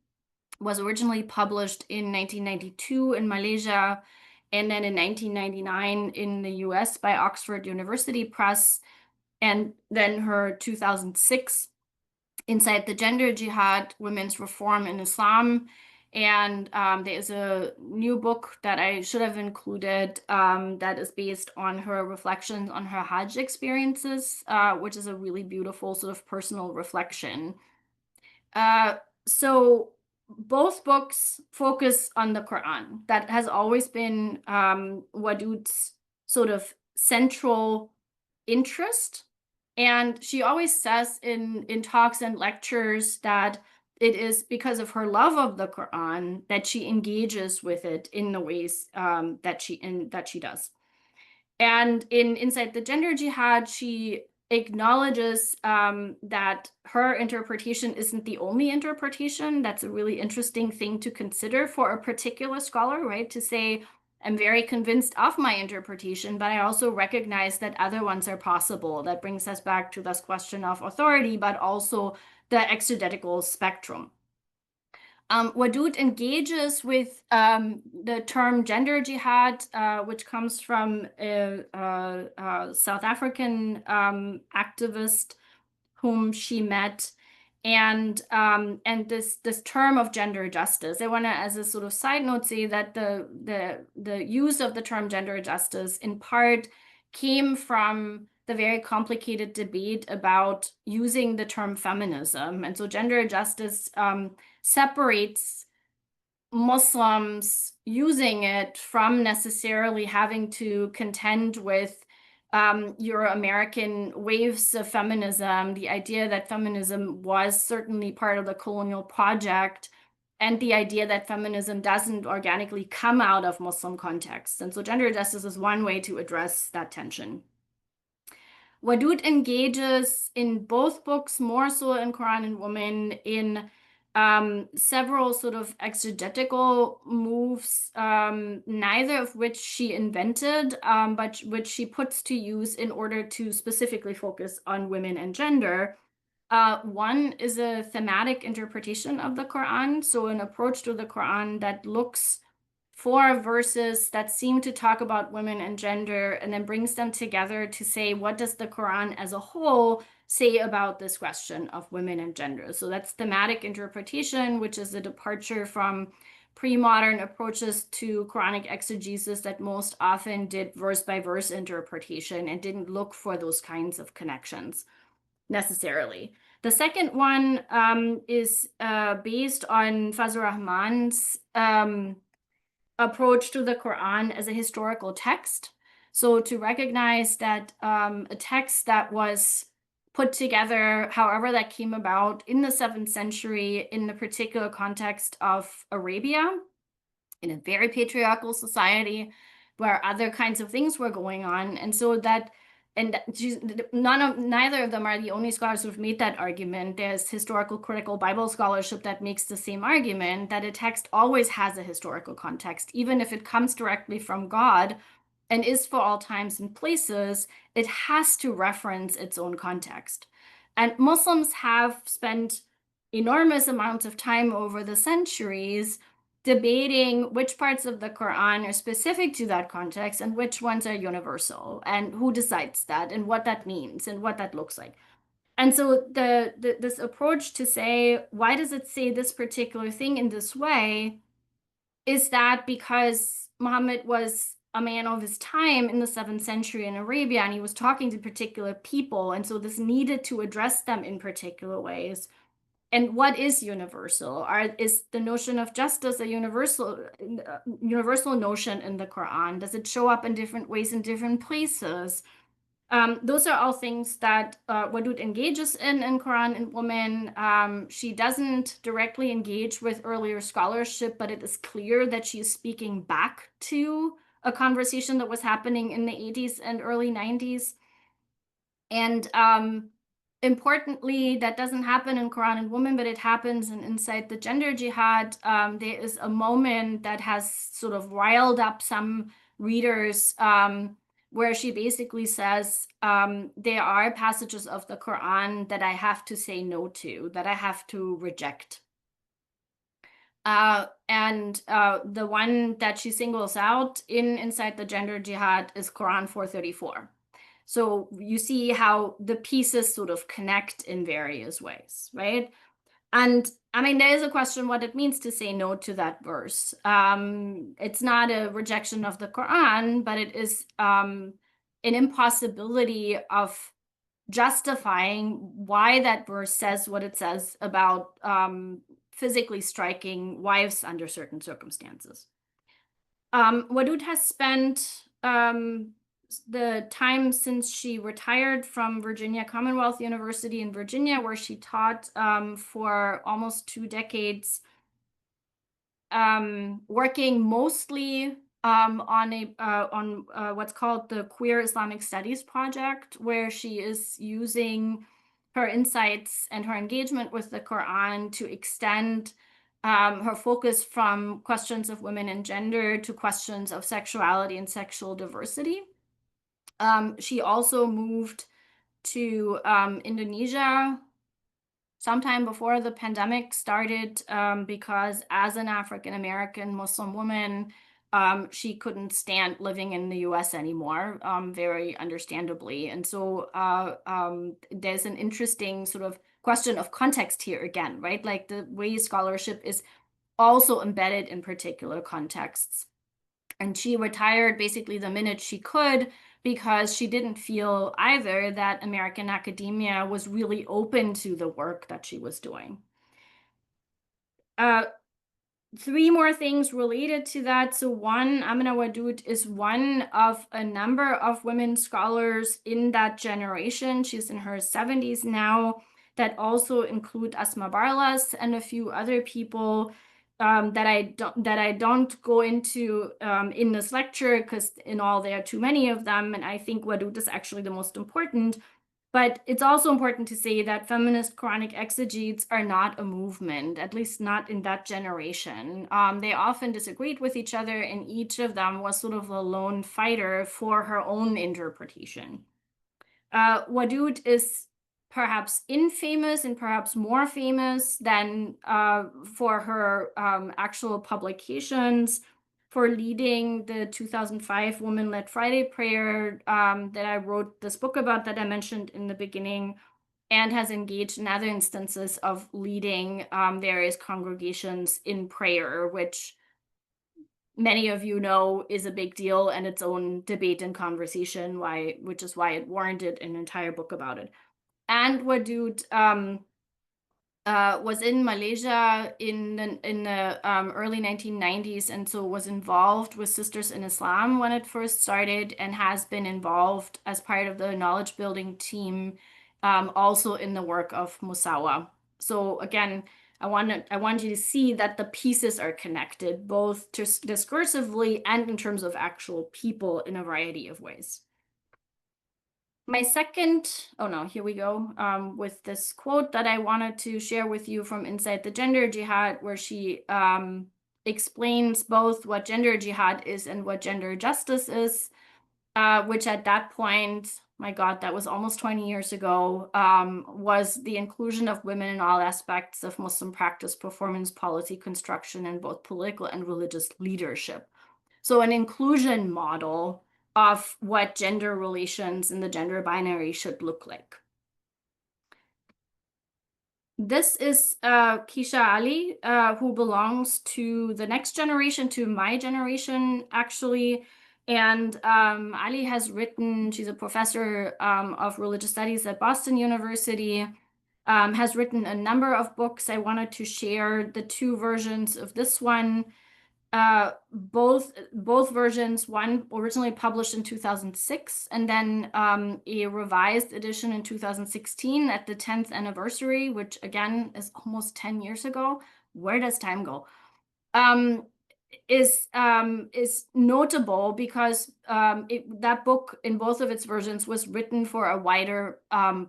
was originally published in 1992 in Malaysia, and then in 1999 in the US by Oxford University Press, and then her 2006 Inside the Gender Jihad, Women's Reform in Islam. And there is a new book that I should have included that is based on her reflections on her Hajj experiences, which is a really beautiful sort of personal reflection. Uh, so both books focus on the Quran. That has always been Wadud's sort of central interest. And she always says in talks and lectures that it is because of her love of the Quran that she engages with it in the ways that she does. And in Inside the Gender Jihad, she acknowledges that her interpretation isn't the only interpretation. That's a really interesting thing to consider for a particular scholar, right? To say, I'm very convinced of my interpretation, but I also recognize that other ones are possible. That brings us back to this question of authority, but also the exegetical spectrum. Wadud engages with the term gender jihad, which comes from a South African activist whom she met, and this term of gender justice. I want to, as a sort of side note, say that the use of the term gender justice in part came from the very complicated debate about using the term feminism, and so gender justice separates Muslims using it from necessarily having to contend with your American waves of feminism, the idea that feminism was certainly part of the colonial project, and the idea that feminism doesn't organically come out of Muslim contexts. And so gender justice is one way to address that tension. Wadud engages in both books, more so in Quran and Woman, in several sort of exegetical moves, neither of which she invented, but which she puts to use in order to specifically focus on women and gender. One is a thematic interpretation of the Quran, so an approach to the Quran that looks for verses that seem to talk about women and gender and then brings them together to say, what does the Quran as a whole say about this question of women and gender? So that's thematic interpretation, which is a departure from pre-modern approaches to Quranic exegesis that most often did verse by verse interpretation and didn't look for those kinds of connections necessarily. The second one is based on Fazlur Rahman's approach to the Quran as a historical text. So to recognize that a text that was put together, however that came about in the 7th century in the particular context of Arabia, in a very patriarchal society where other kinds of things were going on. And so that and neither of them are the only scholars who've made that argument. There's historical critical Bible scholarship that makes the same argument that a text always has a historical context, even if it comes directly from God and is for all times and places, it has to reference its own context. And Muslims have spent enormous amounts of time over the centuries debating which parts of the Quran are specific to that context and which ones are universal, and who decides that, and what that means, and what that looks like. And so this approach to say, why does it say this particular thing in this way? Is that because Muhammad was a man of his time in the 7th century in Arabia, and he was talking to particular people, and so this needed to address them in particular ways. And what is universal? Is the notion of justice a universal notion in the Quran? Does it show up in different ways in different places? Those are all things that Wadud engages in Quran and Woman. She doesn't directly engage with earlier scholarship, but it is clear that she's speaking back to a conversation that was happening in the 80s and early 90s. And Importantly, that doesn't happen in Quran and Women, but it happens in Inside the Gender Jihad. There is a moment that has sort of riled up some readers, where she basically says, there are passages of the Quran that I have to say no to, that I have to reject. And the one that she singles out in Inside the Gender Jihad is Quran 434. So you see how the pieces sort of connect in various ways, right? And I mean, there is a question what it means to say no to that verse. It's not a rejection of the Quran, but it is an impossibility of justifying why that verse says what it says about physically striking wives under certain circumstances. Wadud has spent the time since she retired from Virginia Commonwealth University in Virginia, where she taught for almost 2 decades, working mostly on what's called the Queer Islamic Studies Project, where she is using her insights and her engagement with the Quran to extend her focus from questions of women and gender to questions of sexuality and sexual diversity. She also moved to Indonesia sometime before the pandemic started, because as an African American Muslim woman, she couldn't stand living in the US anymore, very understandably. And so there's an interesting sort of question of context here again, right? Like the way scholarship is also embedded in particular contexts. And she retired basically the minute she could, because she didn't feel either that American academia was really open to the work that she was doing. 3 more things related to that. So one, Amina Wadud is one of a number of women scholars in that generation. She's in her 70s now, that also include Asma Barlas and a few other people that I don't go into in this lecture, because in all there are too many of them, and I think Wadud is actually the most important. But it's also important to say that feminist Quranic exegetes are not a movement, at least not in that generation. They often disagreed with each other, and each of them was sort of a lone fighter for her own interpretation. Wadud is perhaps infamous and perhaps more famous than for her actual publications, for leading the 2005 Women-Led Friday Prayer that I wrote this book about that I mentioned in the beginning, and has engaged in other instances of leading various congregations in prayer, which many of you know is a big deal and its own debate and conversation, which is why it warranted an entire book about it. And Wadud was in Malaysia in the early 1990s, and so was involved with Sisters in Islam when it first started, and has been involved as part of the knowledge building team, also in the work of Musawa. So again, I want you to see that the pieces are connected, both discursively and in terms of actual people in a variety of ways. My second, oh no, here we go, with this quote that I wanted to share with you from Inside the Gender Jihad, where she explains both what gender jihad is and what gender justice is, which at that point, my God, that was almost 20 years ago, was the inclusion of women in all aspects of Muslim practice, performance, policy, construction, and both political and religious leadership. So an inclusion model of what gender relations in the gender binary should look like. This is Keisha Ali, who belongs to the next generation, to my generation, actually. And Ali has written, she's a professor of religious studies at Boston University, has written a number of books. I wanted to share the 2 versions of this one. Both versions, one originally published in 2006, and then a revised edition in 2016 at the 10th anniversary, which again is almost 10 years ago. Where does time go? is notable because that book in both of its versions was written for a wider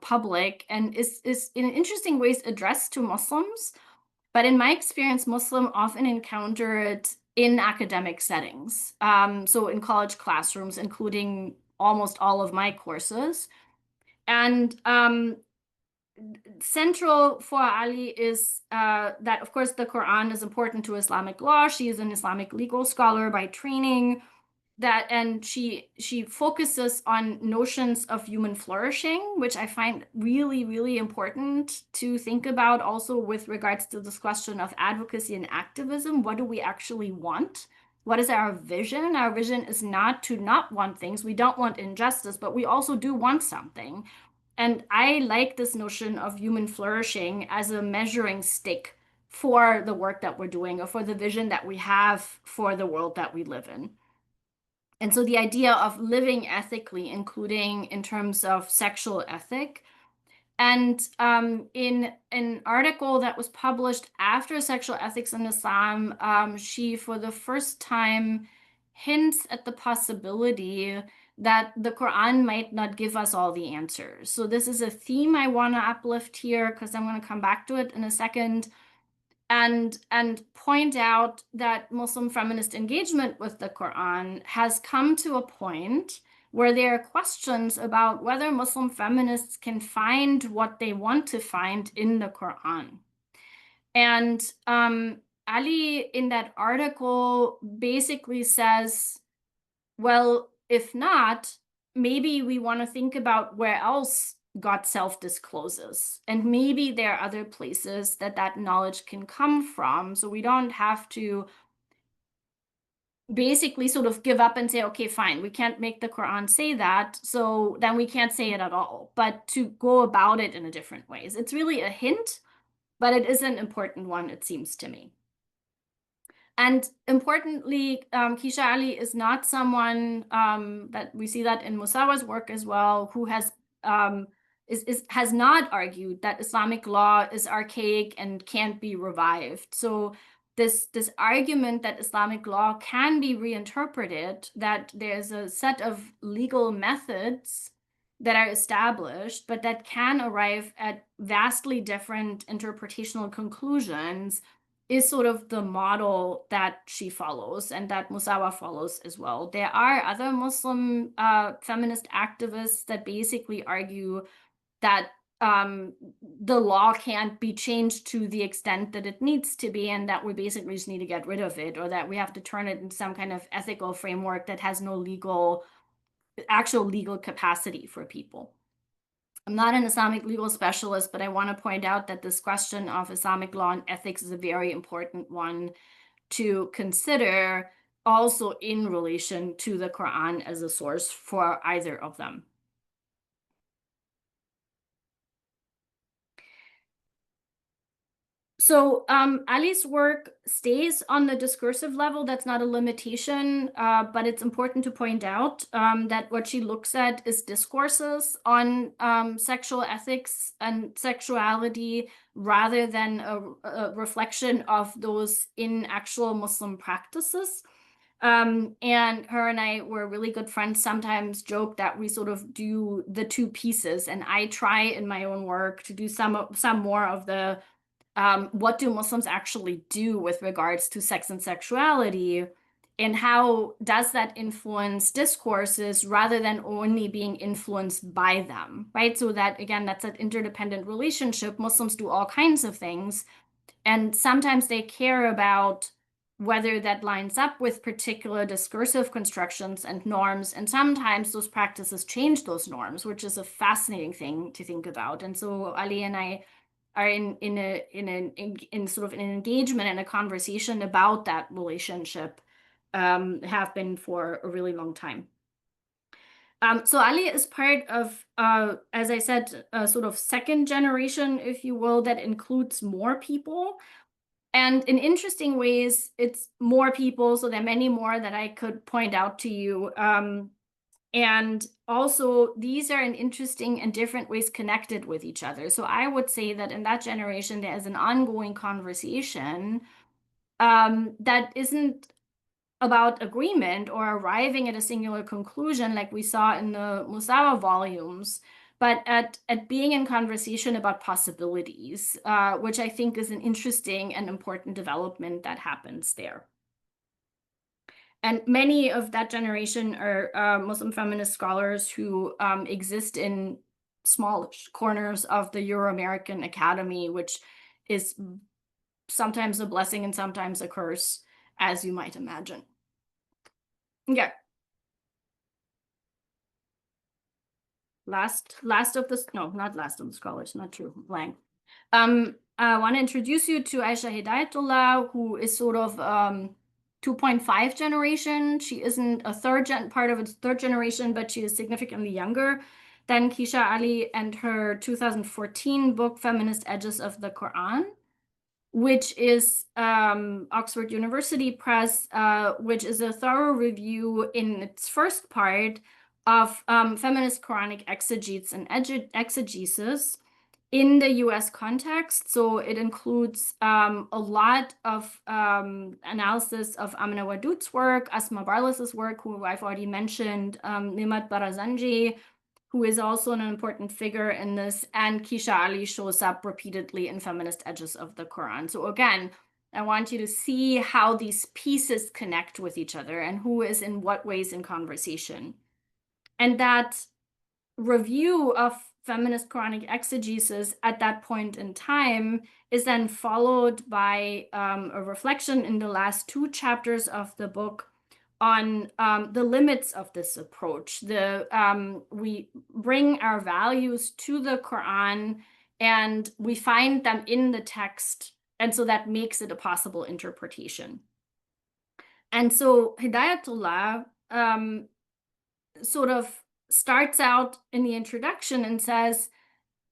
public and is in interesting ways addressed to Muslims. But in my experience, Muslim often encounter it in academic settings. So in college classrooms, including almost all of my courses. And central for Ali is that, of course, the Quran is important to Islamic law. She is an Islamic legal scholar by training. That and she focuses on notions of human flourishing, which I find really, really important to think about also with regards to this question of advocacy and activism. What do we actually want? What is our vision? Our vision is not to not want things. We don't want injustice, but we also do want something. And I like this notion of human flourishing as a measuring stick for the work that we're doing or for the vision that we have for the world that we live in. And so the idea of living ethically, including in terms of sexual ethic. And in an article that was published after Sexual Ethics in Islam, she, for the first time, hints at the possibility that the Quran might not give us all the answers. So this is a theme I want to uplift here because I'm going to come back to it in a second and point out that Muslim feminist engagement with the Quran has come to a point where there are questions about whether Muslim feminists can find what they want to find in the Quran. And Ali, in that article, basically says, well, if not, maybe we want to think about where else God self-discloses. And maybe there are other places that that knowledge can come from. So we don't have to basically sort of give up and say, okay, fine, we can't make the Quran say that, so then we can't say it at all, but to go about it in a different ways. It's really a hint, but it is an important one, it seems to me. And importantly, Keisha Ali is not someone that we see that in Musawa's work as well, who has has not argued that Islamic law is archaic and can't be revived. So this argument that Islamic law can be reinterpreted, that there's a set of legal methods that are established, but that can arrive at vastly different interpretational conclusions, is sort of the model that she follows and that Musawa follows as well. There are other Muslim feminist activists that basically argue that the law can't be changed to the extent that it needs to be, and that we basically just need to get rid of it, or that we have to turn it into some kind of ethical framework that has no actual legal capacity for people. I'm not an Islamic legal specialist, but I want to point out that this question of Islamic law and ethics is a very important one to consider, also in relation to the Quran as a source for either of them. So Ali's work stays on the discursive level. That's not a limitation, but it's important to point out that what she looks at is discourses on sexual ethics and sexuality rather than a reflection of those in actual Muslim practices. And her and I were really good friends, sometimes joke that we sort of do the two pieces, and I try in my own work to do some more of the what do Muslims actually do with regards to sex and sexuality, and how does that influence discourses rather than only being influenced by them, right? So that, again, that's an interdependent relationship. Muslims do all kinds of things, and sometimes they care about whether that lines up with particular discursive constructions and norms, and sometimes those practices change those norms, which is a fascinating thing to think about. And so Ali and I are in sort of an engagement and a conversation about that relationship, have been for a really long time. So Ali is part of, as I said, a sort of second generation, if you will, that includes more people. And in interesting ways, it's more people, so there are many more that I could point out to you. And also, these are in interesting and different ways connected with each other. So I would say that in that generation, there is an ongoing conversation that isn't about agreement or arriving at a singular conclusion like we saw in the Musawa volumes, but at being in conversation about possibilities, which I think is an interesting and important development that happens there. And many of that generation are Muslim feminist scholars who exist in small corners of the Euro-American Academy, which is sometimes a blessing and sometimes a curse, as you might imagine. Yeah. Last of the, no, not last of the scholars, not true, blank. I want to introduce you to Aisha Hidayatullah, who is sort of 2.5 generation. She isn't a part of its third generation, but she is significantly younger than Kisha Ali, and her 2014 book, Feminist Edges of the Quran, which is Oxford University Press, which is a thorough review in its first part of feminist Quranic exegetes and exegesis in the US context. So it includes a lot of analysis of Amina Wadud's work, Asma Barlas's work, who I've already mentioned, Nimat Barazanji, who is also an important figure in this, and Kisha Ali shows up repeatedly in Feminist Edges of the Quran. So again, I want you to see how these pieces connect with each other and who is in what ways in conversation. And that review of feminist Quranic exegesis at that point in time is then followed by a reflection in the last two chapters of the book on the limits of this approach. We bring our values to the Quran and we find them in the text, and so that makes it a possible interpretation. And so Hidayatullah sort of starts out in the introduction and says,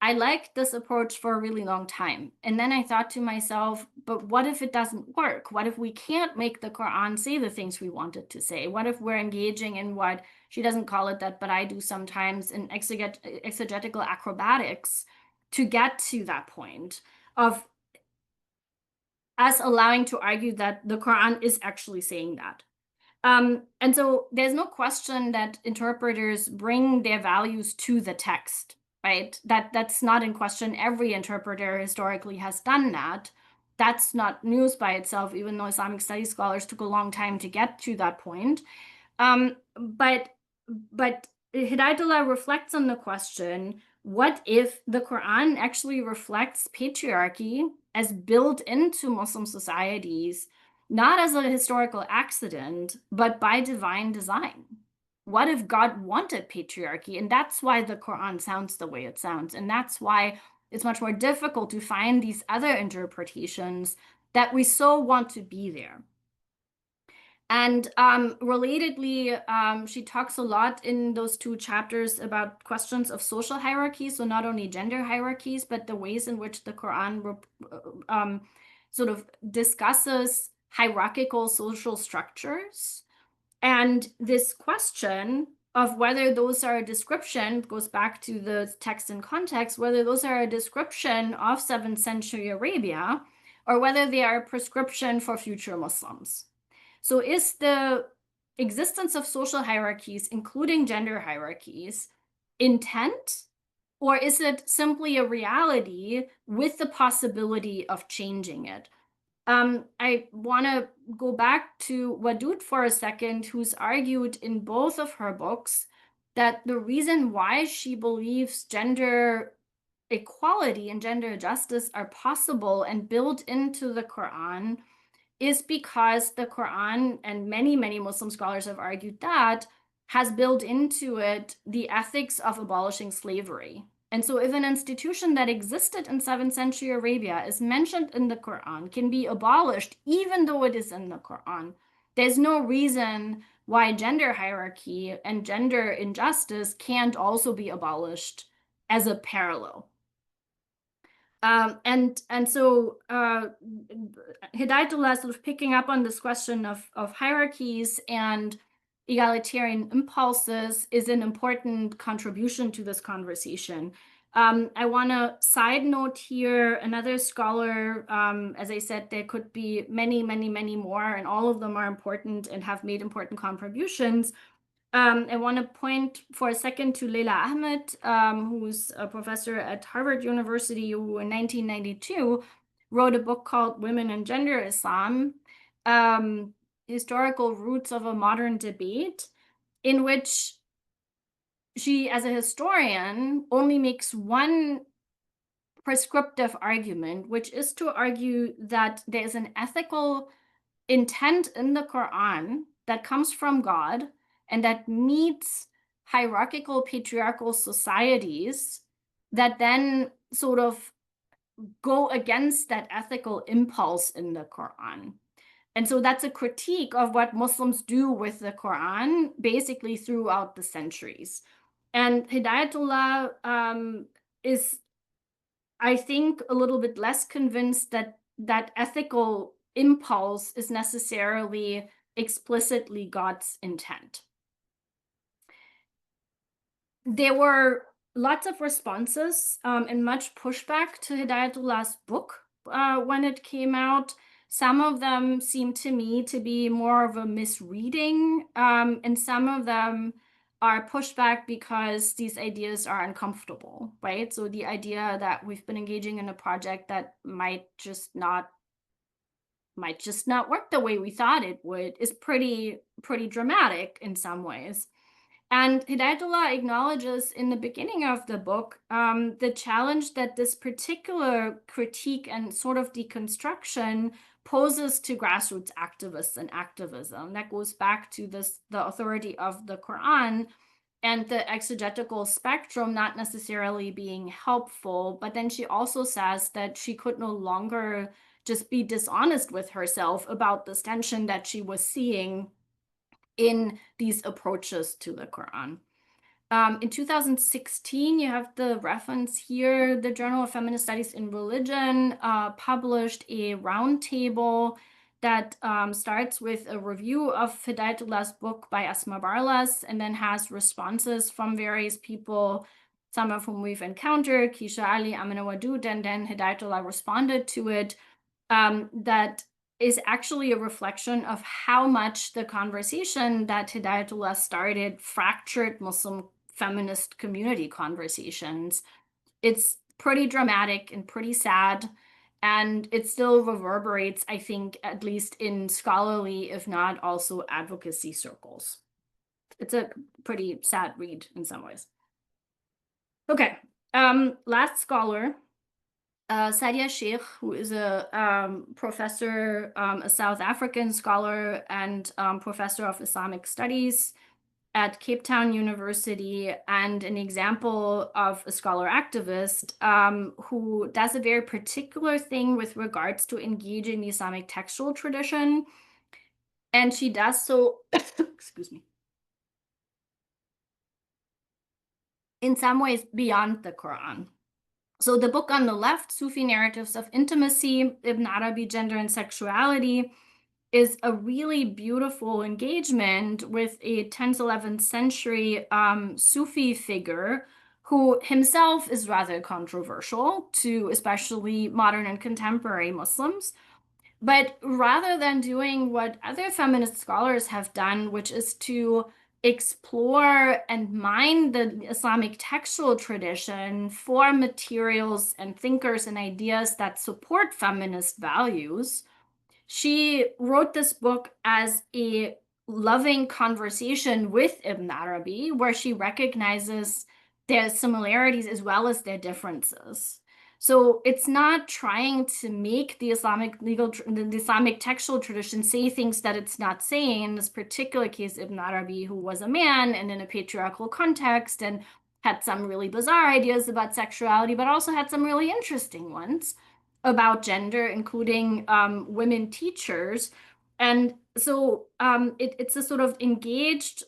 I liked this approach for a really long time. And then I thought to myself, but what if it doesn't work? What if we can't make the Quran say the things we want it to say? What if we're engaging in what she doesn't call it that, but I do sometimes, in exegetical acrobatics to get to that point of us allowing to argue that the Quran is actually saying that. And so there's no question that interpreters bring their values to the text, right? That's not in question. Every interpreter historically has done that. That's not news by itself, even though Islamic studies scholars took a long time to get to that point. But Hidayatullah reflects on the question, what if the Quran actually reflects patriarchy as built into Muslim societies, not as a historical accident, but by divine design? What if God wanted patriarchy? And that's why the Quran sounds the way it sounds. And that's why it's much more difficult to find these other interpretations that we so want to be there. And relatedly, she talks a lot in those two chapters about questions of social hierarchies, so not only gender hierarchies, but the ways in which the Quran sort of discusses hierarchical social structures. And this question of whether those are a description, goes back to the text and context, whether those are a description of 7th century Arabia, or whether they are a prescription for future Muslims. So is the existence of social hierarchies, including gender hierarchies, intent, or is it simply a reality with the possibility of changing it? I want to go back to Wadud for a second, who's argued in both of her books that the reason why she believes gender equality and gender justice are possible and built into the Quran is because the Quran, and many, many Muslim scholars have argued that, has built into it the ethics of abolishing slavery. And so if an institution that existed in 7th century Arabia is mentioned in the Quran, can be abolished even though it is in the Quran, there's no reason why gender hierarchy and gender injustice can't also be abolished as a parallel. And so Hidayatullah sort of picking up on this question of hierarchies and egalitarian impulses is an important contribution to this conversation. I want to side note here another scholar. As I said, there could be many, many, many more, and all of them are important and have made important contributions. I want to point for a second to Leila Ahmed, who's a professor at Harvard University, who in 1992 wrote a book called Women and Gender Islam, Historical Roots of a Modern Debate, in which she, as a historian, only makes one prescriptive argument, which is to argue that there is an ethical intent in the Quran that comes from God and that meets hierarchical patriarchal societies that then sort of go against that ethical impulse in the Quran. And so that's a critique of what Muslims do with the Quran basically throughout the centuries. And Hidayatullah is, I think, a little bit less convinced that that ethical impulse is necessarily explicitly God's intent. There were lots of responses and much pushback to Hidayatullah's book when it came out. Some of them seem to me to be more of a misreading, and some of them are pushback because these ideas are uncomfortable, right? So the idea that we've been engaging in a project that might just not work the way we thought it would is pretty dramatic in some ways. And Hidayatullah acknowledges in the beginning of the book the challenge that this particular critique and sort of deconstruction poses to grassroots activists and activism. That goes back to the authority of the Quran and the exegetical spectrum not necessarily being helpful. But then she also says that she could no longer just be dishonest with herself about this tension that she was seeing in these approaches to the Quran. In 2016, you have the reference here, the Journal of Feminist Studies in Religion published a roundtable that starts with a review of Hidayatullah's book by Asma Barlas and then has responses from various people, some of whom we've encountered, Kisha Ali, Amina Wadud, and then Hidayatullah responded to it. That is actually a reflection of how much the conversation that Hidayatullah started fractured Muslim feminist community conversations. It's pretty dramatic and pretty sad, and it still reverberates, I think, at least in scholarly, if not also advocacy circles. It's a pretty sad read in some ways. Okay, last scholar, Sadia Sheikh, who is a professor, a South African scholar and professor of Islamic studies at Cape Town University, and an example of a scholar activist who does a very particular thing with regards to engaging the Islamic textual tradition. And she does so, excuse me, in some ways beyond the Quran. So the book on the left, Sufi Narratives of Intimacy, Ibn Arabi, Gender and Sexuality, is a really beautiful engagement with a 10th, 11th century Sufi figure who himself is rather controversial to especially modern and contemporary Muslims. But rather than doing what other feminist scholars have done, which is to explore and mine the Islamic textual tradition for materials and thinkers and ideas that support feminist values, she wrote this book as a loving conversation with Ibn Arabi, where she recognizes their similarities as well as their differences. So it's not trying to make the Islamic textual tradition say things that it's not saying. In this particular case, Ibn Arabi, who was a man and in a patriarchal context and had some really bizarre ideas about sexuality, but also had some really interesting ones about gender, including women teachers. And so it's a sort of engaged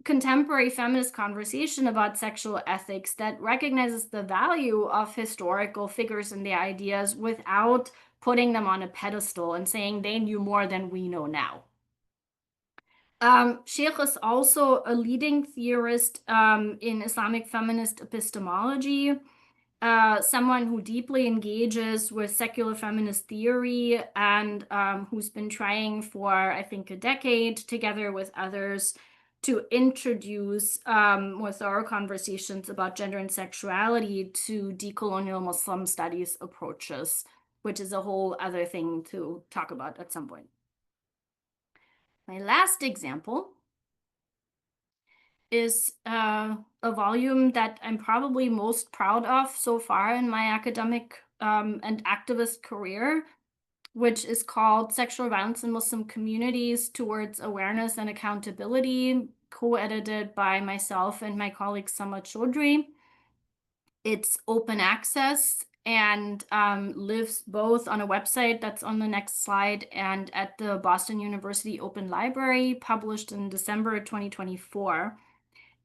contemporary feminist conversation about sexual ethics that recognizes the value of historical figures and their ideas without putting them on a pedestal and saying they knew more than we know now. Sheikh is also a leading theorist in Islamic feminist epistemology. someone who deeply engages with secular feminist theory and who's been trying for, I think, a decade together with others to introduce more thorough conversations about gender and sexuality to decolonial Muslim studies approaches, which is a whole other thing to talk about at some point. My last example is a volume that I'm probably most proud of so far in my academic and activist career, which is called Sexual Violence in Muslim Communities Towards Awareness and Accountability, co-edited by myself and my colleague Sama Chaudhry. It's open access and lives both on a website that's on the next slide and at the Boston University Open Library, published in December 2024.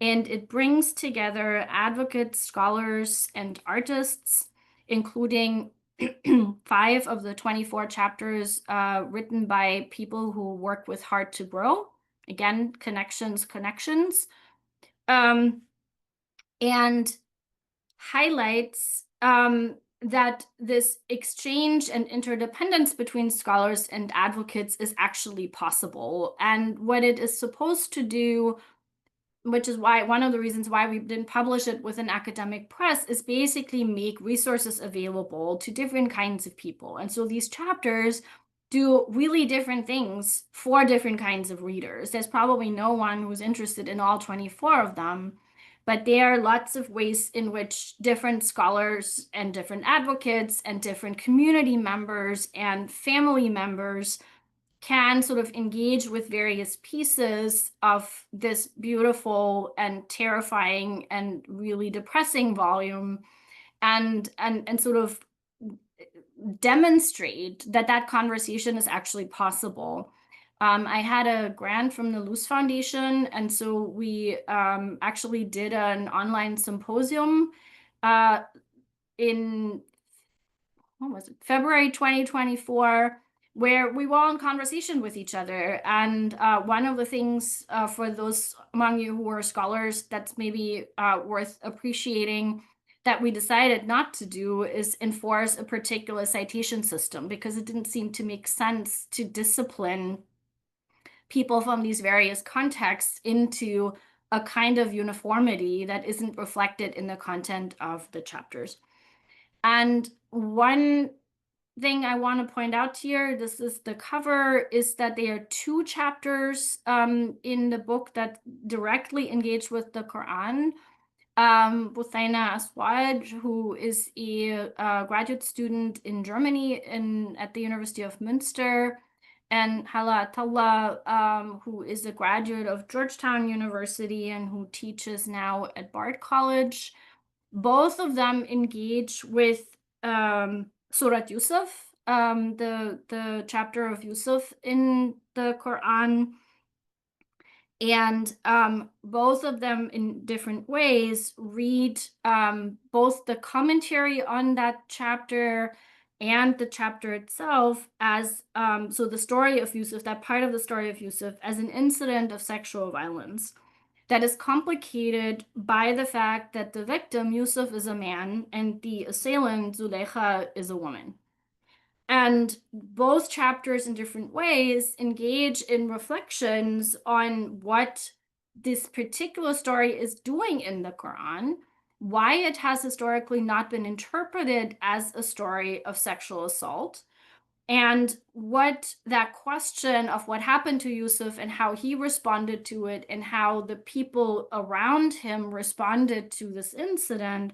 And it brings together advocates, scholars, and artists, including 5 of the 24 chapters written by people who work with Hard to Grow. Again, connections. And highlights that this exchange and interdependence between scholars and advocates is actually possible. And what it is supposed to do, which is why one of the reasons why we didn't publish it with an academic press, is basically make resources available to different kinds of people. And so these chapters do really different things for different kinds of readers. There's probably no one who's interested in all 24 of them, but there are lots of ways in which different scholars and different advocates and different community members and family members can sort of engage with various pieces of this beautiful and terrifying and really depressing volume and sort of demonstrate that that conversation is actually possible. I had a grant from the Luce Foundation, and so we actually did an online symposium in what was it, February 2024, where we were all in conversation with each other. And one of the things for those among you who are scholars that's maybe worth appreciating that we decided not to do is enforce a particular citation system, because it didn't seem to make sense to discipline people from these various contexts into a kind of uniformity that isn't reflected in the content of the chapters. And one thing I want to point out here, this is the cover, is that there are 2 chapters in the book that directly engage with the Quran. Buthaina Aswad, who is a graduate student in Germany at the University of Münster, and Hala Atalla, who is a graduate of Georgetown University and who teaches now at Bard College. Both of them engage with Surat Yusuf, the chapter of Yusuf in the Quran. And both of them in different ways read both the commentary on that chapter and the chapter itself as, so the story of Yusuf, that part of the story of Yusuf, as an incident of sexual violence that is complicated by the fact that the victim, Yusuf, is a man and the assailant, Zulekha, is a woman. And both chapters in different ways engage in reflections on what this particular story is doing in the Quran, why it has historically not been interpreted as a story of sexual assault, and what that question of what happened to Yusuf and how he responded to it and how the people around him responded to this incident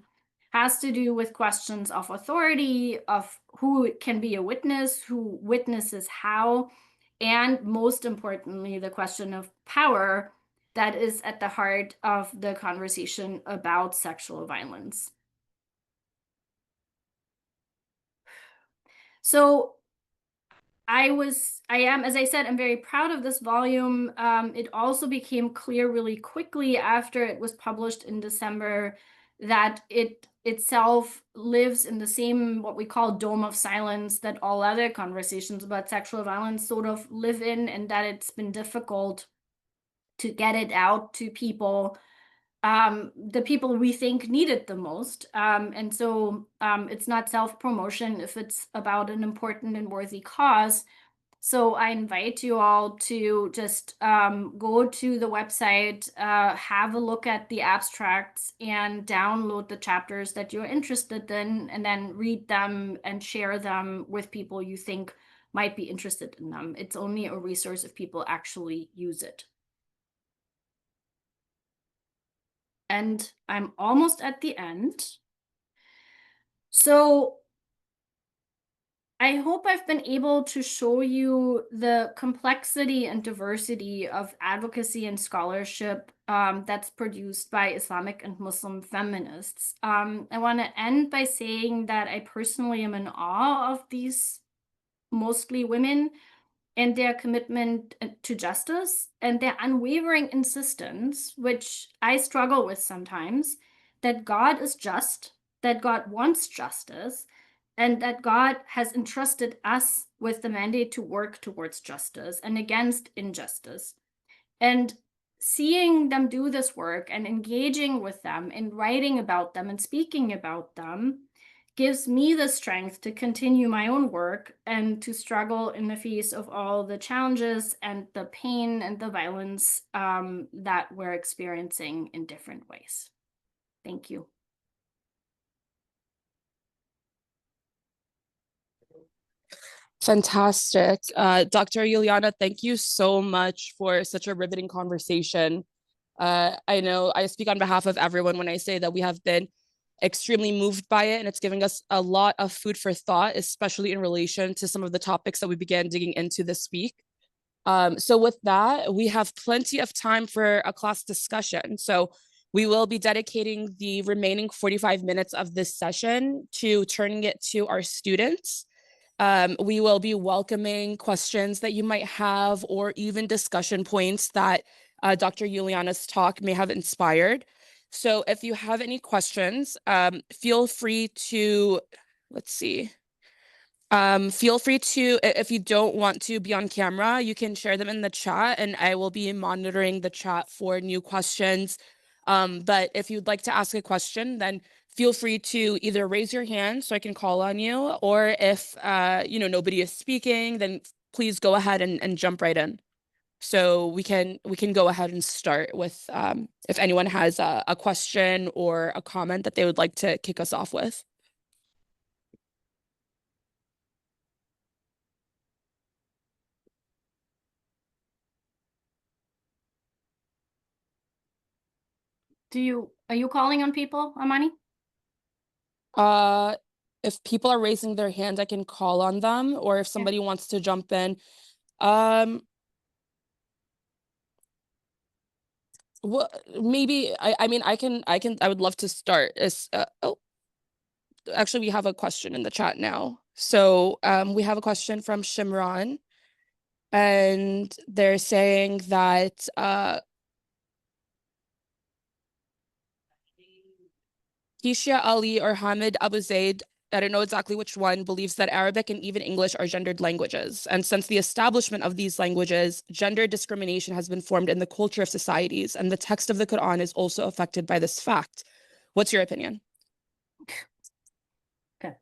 has to do with questions of authority, of who can be a witness, who witnesses how, and most importantly, the question of power that is at the heart of the conversation about sexual violence. So as I said, I'm very proud of this volume. It also became clear really quickly after it was published in December that it itself lives in the same, what we call dome of silence, that all other conversations about sexual violence sort of live in, and that it's been difficult to get it out to people the people we think need it the most. And so it's not self-promotion if it's about an important and worthy cause. So I invite you all to just go to the website, have a look at the abstracts, and download the chapters that you're interested in, and then read them and share them with people you think might be interested in them. It's only a resource if people actually use it. And I'm almost at the end. So I hope I've been able to show you the complexity and diversity of advocacy and scholarship that's produced by Islamic and Muslim feminists. I want to end by saying that I personally am in awe of these mostly women and their commitment to justice and their unwavering insistence, which I struggle with sometimes, that God is just, that God wants justice, and that God has entrusted us with the mandate to work towards justice and against injustice. And seeing them do this work and engaging with them and writing about them and speaking about them gives me the strength to continue my own work and to struggle in the face of all the challenges and the pain and the violence that we're experiencing in different ways. Thank you. Fantastic. Dr. Yuliana, thank you so much for such a riveting conversation. I know I speak on behalf of everyone when I say that we have been extremely moved by it, and it's giving us a lot of food for thought, especially in relation to some of the topics that we began digging into this week. So with that, we have plenty of time for a class discussion. So we will be dedicating the remaining 45 minutes of this session to turning it to our students. We will be welcoming questions that you might have or even discussion points that Dr. Juliana's talk may have inspired. So if you have any questions, feel free to, let's see. Feel free to, if you don't want to be on camera, you can share them in the chat and I will be monitoring the chat for new questions. But if you'd like to ask a question, then feel free to either raise your hand so I can call on you, or if nobody is speaking, then please go ahead and jump right in. So we can go ahead and start with if anyone has a question or a comment that they would like to kick us off with. Are you calling on people, Amani? If people are raising their hand, I can call on them, or if somebody wants to jump in. Well, maybe I mean I would love to start. Actually, we have a question in the chat now. So we have a question from Shimran, and they're saying that Kishia Ali or Hamid Abu Zaid, I don't know exactly which one, believes that Arabic and even English are gendered languages. And since the establishment of these languages, gender discrimination has been formed in the culture of societies, and the text of the Quran is also affected by this fact. What's your opinion? Okay.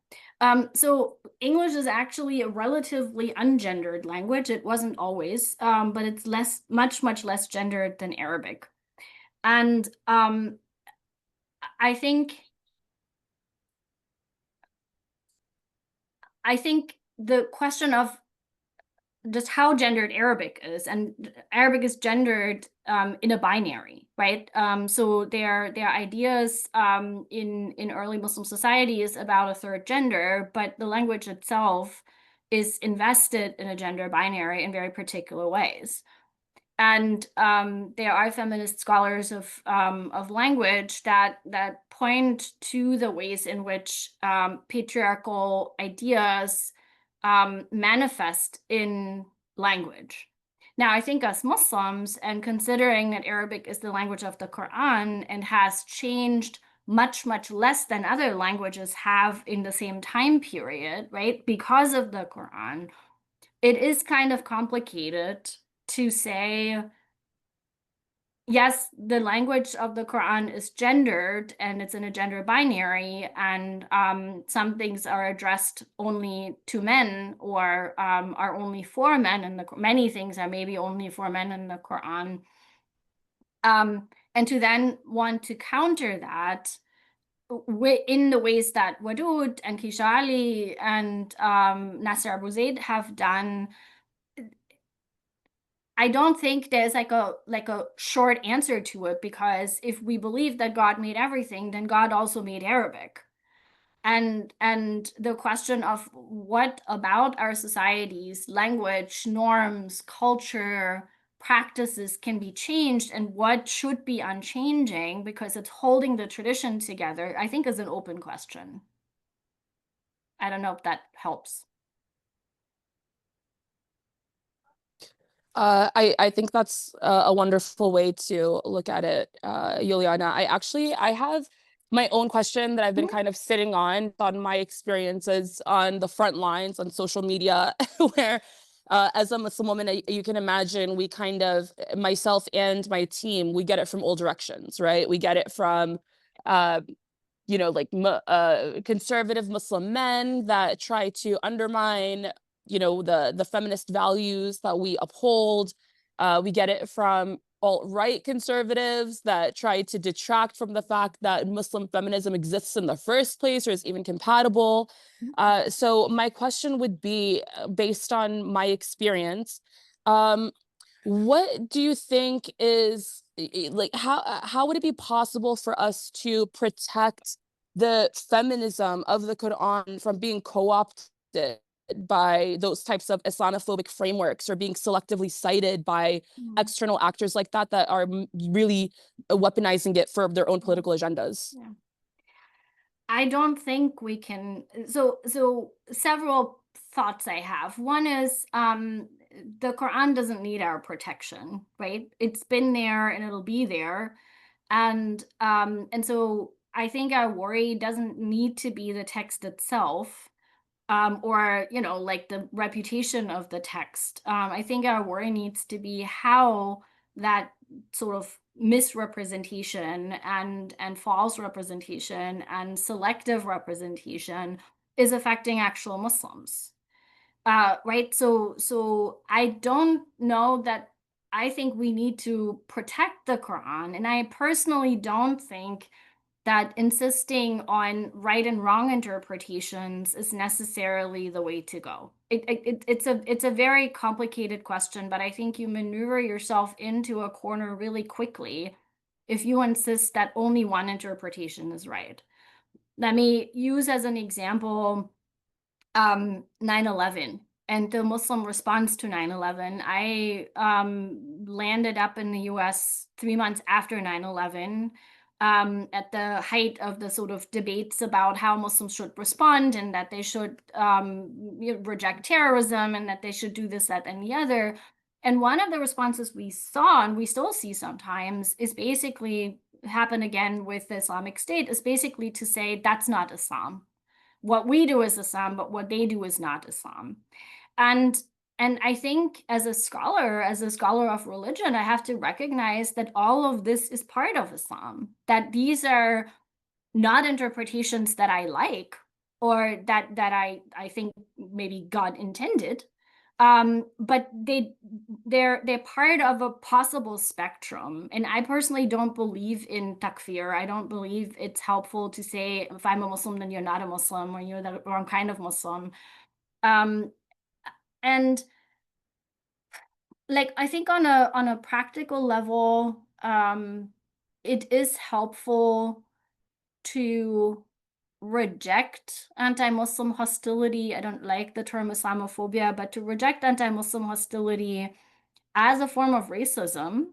So English is actually a relatively ungendered language. It wasn't always, but it's much less gendered than Arabic. And I think the question of just how gendered Arabic is, and Arabic is gendered in a binary, right? So there are ideas in early Muslim societies about a third gender, but the language itself is invested in a gender binary in very particular ways. And there are feminist scholars of language that point to the ways in which patriarchal ideas manifest in language. Now, I think as Muslims, and considering that Arabic is the language of the Quran and has changed much less than other languages have in the same time period, right? Because of the Quran, it is kind of complicated to say yes, the language of the Quran is gendered and it's in a gender binary, and some things are addressed only to men or are only for men, and many things are maybe only for men in the Quran. And to then want to counter that in the ways that Wadud and Kishali and Nasser Abu Zaid have done, I don't think there's like a short answer to it, because if we believe that God made everything, then God also made Arabic. And the question of what about our societies, language, norms, culture, practices can be changed and what should be unchanging because it's holding the tradition together, I think is an open question. I don't know if that helps. I think that's a wonderful way to look at it, Juliana. I have my own question that I've been Mhm. kind of sitting on my experiences on the front lines on social media, where as a Muslim woman, you can imagine we kind of, myself and my team, we get it from all directions, right? We get it from uh, like conservative Muslim men that try to undermine, the feminist values that we uphold. We get it from alt-right conservatives that try to detract from the fact that Muslim feminism exists in the first place or is even compatible. So my question would be, based on my experience, um, what do you think is like how would it be possible for us to protect the feminism of the Quran from being co-opted by those types of Islamophobic frameworks or being selectively cited by Mm. external actors like that are really weaponizing it for their own political agendas? Yeah. I don't think we can. So several thoughts I have. One is the Quran doesn't need our protection, right? It's been there and it'll be there. And so I think our worry doesn't need to be the text itself, or like the reputation of the text. I think our worry needs to be how that sort of misrepresentation and false representation and selective representation is affecting actual Muslims. Right? So I don't know that. I think we need to protect the Quran, and I personally don't think that insisting on right and wrong interpretations is necessarily the way to go. It's a very complicated question, but I think you maneuver yourself into a corner really quickly if you insist that only one interpretation is right. Let me use as an example 9/11 and the Muslim response to 9/11. I landed up in the US 3 months after 9/11, at the height of the sort of debates about how Muslims should respond and that they should reject terrorism and that they should do this, that, and the other. And one of the responses we saw, and we still see sometimes, is basically happen again with the Islamic State, is basically to say that's not Islam. What we do is Islam, but what they do is not Islam. And and I think as a scholar of religion, I have to recognize that all of this is part of Islam, that these are not interpretations that I like or that I think maybe God intended. But they're part of a possible spectrum. And I personally don't believe in takfir. I don't believe it's helpful to say if I'm a Muslim, then you're not a Muslim or you're the wrong kind of Muslim. Um, and like I think on a practical level, it is helpful to reject anti-Muslim hostility. I don't like the term Islamophobia, but to reject anti-Muslim hostility as a form of racism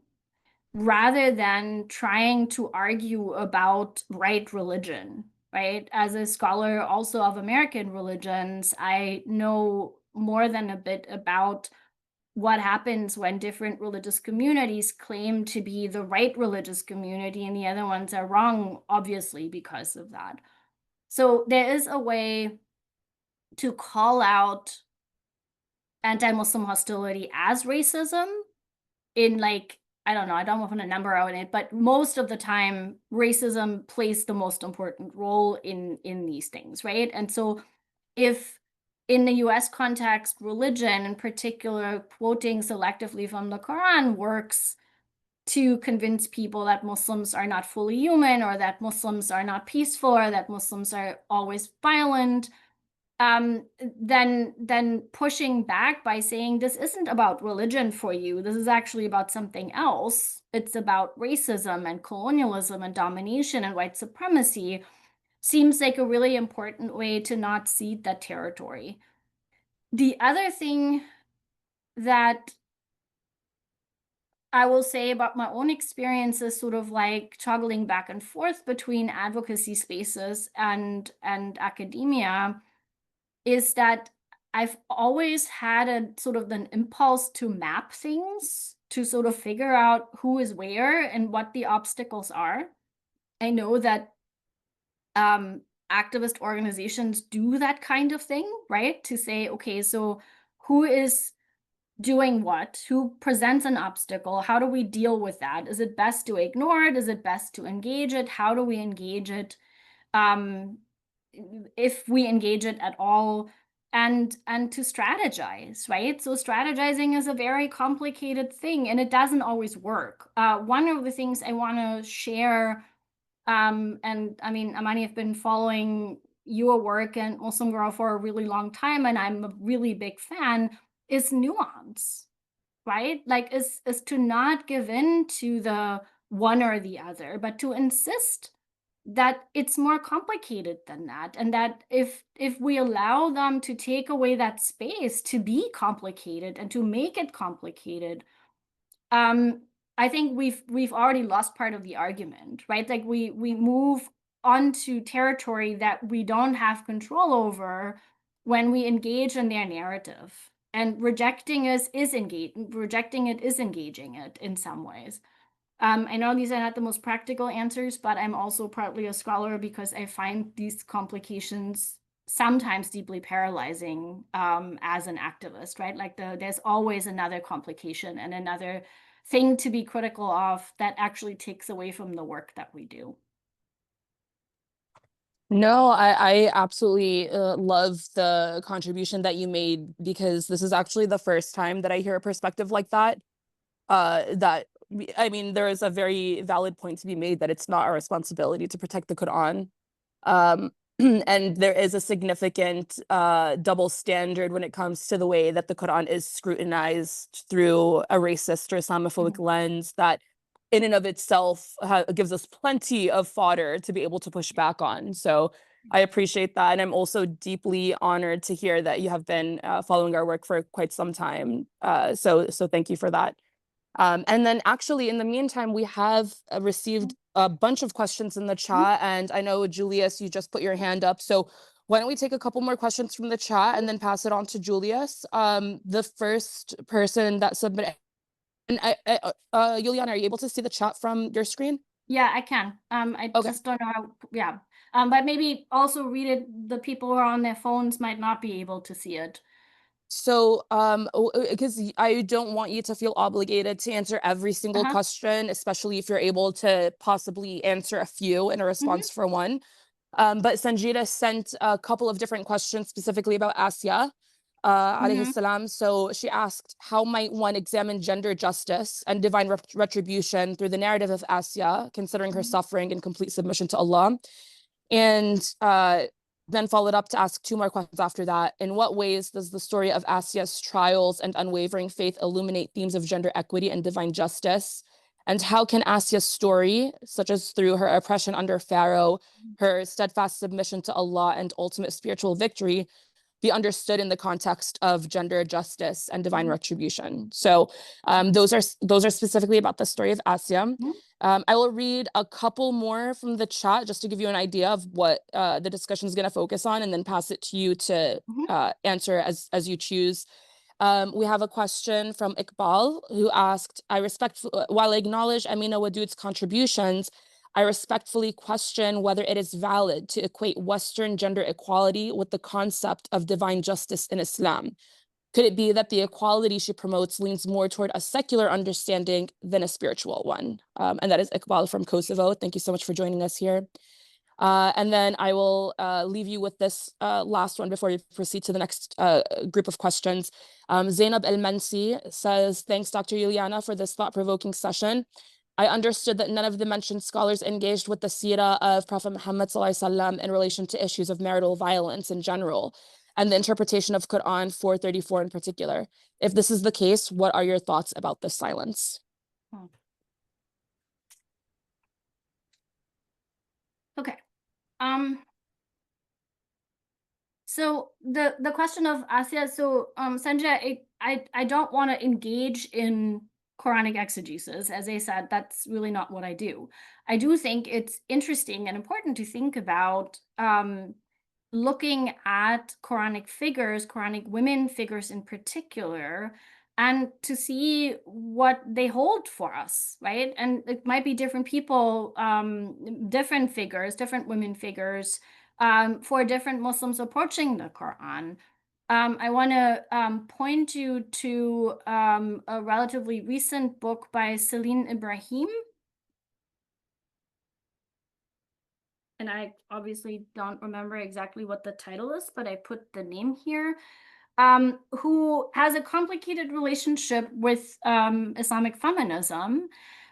rather than trying to argue about right religion, right? As a scholar also of American religions, I know more than a bit about what happens when different religious communities claim to be the right religious community and the other ones are wrong, obviously, because of that. So there is a way to call out anti-Muslim hostility as racism in like I don't know, I don't want to put a number on it, but most of the time, racism plays the most important role in these things, right? And so if in the US context, religion in particular, quoting selectively from the Quran works to convince people that Muslims are not fully human, or that Muslims are not peaceful, or that Muslims are always violent, then pushing back by saying this isn't about religion for you, this is actually about something else. It's about racism and colonialism and domination and white supremacy, seems like a really important way to not cede that territory. The other thing that I will say about my own experiences, sort of like toggling back and forth between advocacy spaces and academia, is that I've always had a sort of an impulse to map things, to sort of figure out who is where and what the obstacles are. I know that activist organizations do that kind of thing, right? To say, okay, so who is doing what? Who presents an obstacle? How do we deal with that? Is it best to ignore it? Is it best to engage it? How do we engage it? Um, if we engage it at all, and to strategize, right? So strategizing is a very complicated thing, and it doesn't always work. One of the things I want to share, and I mean, Amani, I've been following your work and Muslim Girl for a really long time, and I'm a really big fan, is nuance, right? Like is to not give in to the one or the other, but to insist that it's more complicated than that, and that if we allow them to take away that space to be complicated and to make it complicated, um I think we've already lost part of the argument, right? Like we move onto territory that we don't have control over when we engage in their narrative, and rejecting it is engaging it in some ways. I know these are not the most practical answers, but I'm also partly a scholar because I find these complications sometimes deeply paralyzing, as an activist, right? Like there's always another complication and another thing to be critical of that actually takes away from the work that we do. No, I absolutely love the contribution that you made, because this is actually the first time that I hear a perspective like that. I mean, there is a very valid point to be made that it's not our responsibility to protect the Quran. Um, and there is a significant double standard when it comes to the way that the Quran is scrutinized through a racist or Islamophobic lens that in and of itself gives us plenty of fodder to be able to push back on. So I appreciate that. And I'm also deeply honored to hear that you have been following our work for quite some time. So thank you for that. And then actually, in the meantime, we have received a bunch of questions in the chat. And I know, Julius, you just put your hand up. So why don't we take a couple more questions from the chat and then pass it on to Julius? The first person that submitted, and Juliana, are you able to see the chat from your screen? Yeah, I can. I Okay. just don't know how, yeah. But maybe also read it. The people who are on their phones might not be able to see it. So, because I don't want you to feel obligated to answer every single Uh-huh. question, especially if you're able to possibly answer a few in a response for one. But Sanjita sent a couple of different questions specifically about Asya, alayhi salam. So she asked, how might one examine gender justice and divine retribution through the narrative of Asya, considering her suffering and complete submission to Allah? And then followed up to ask two more questions after that. In what ways does the story of Asya's trials and unwavering faith illuminate themes of gender equity and divine justice? And how can Asya's story, such as through her oppression under Pharaoh, her steadfast submission to Allah, and ultimate spiritual victory, be understood in the context of gender justice and divine retribution? So those are specifically about the story of Asya. I will read a couple more from the chat just to give you an idea of what the discussion is going to focus on, and then pass it to you to answer as you choose. We have a question from Iqbal, who asked, while I acknowledge Amina Wadud's contributions, I respectfully question whether it is valid to equate Western gender equality with the concept of divine justice in Islam. Could it be that the equality she promotes leans more toward a secular understanding than a spiritual one? And that is Iqbal from Kosovo. Thank you so much for joining us here. And then I will leave you with this last one before we proceed to the next group of questions. Zainab El-Mansi says, thanks, Dr. Juliana, for this thought-provoking session. I understood that none of the mentioned scholars engaged with the seerah of Prophet Muhammad ﷺ in relation to issues of marital violence in general, and the interpretation of Quran 434 in particular. If this is the case, what are your thoughts about this silence? Okay. So the question of Asya, so Sanjay, I don't want to engage in Quranic exegesis. As I said, that's really not what I do. I do think it's interesting and important to think about looking at Quranic figures, Quranic women figures in particular, and to see what they hold for us, right? And it might be different people, different figures, different women figures, for different Muslims approaching the Quran. I want to point you to a relatively recent book by Celine Ibrahim. And I obviously don't remember exactly what the title is, but I put the name here. Who has a complicated relationship with Islamic feminism,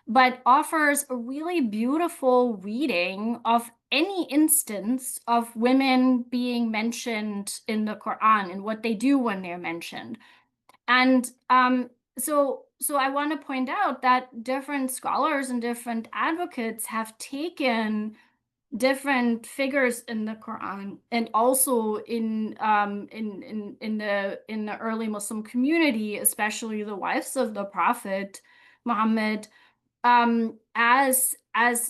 but offers a really beautiful reading of any instance of women being mentioned in the Quran and what they do when they're mentioned. And so I want to point out that different scholars and different advocates have taken different figures in the Quran and also in the early Muslim community, especially the wives of the Prophet Muhammad, as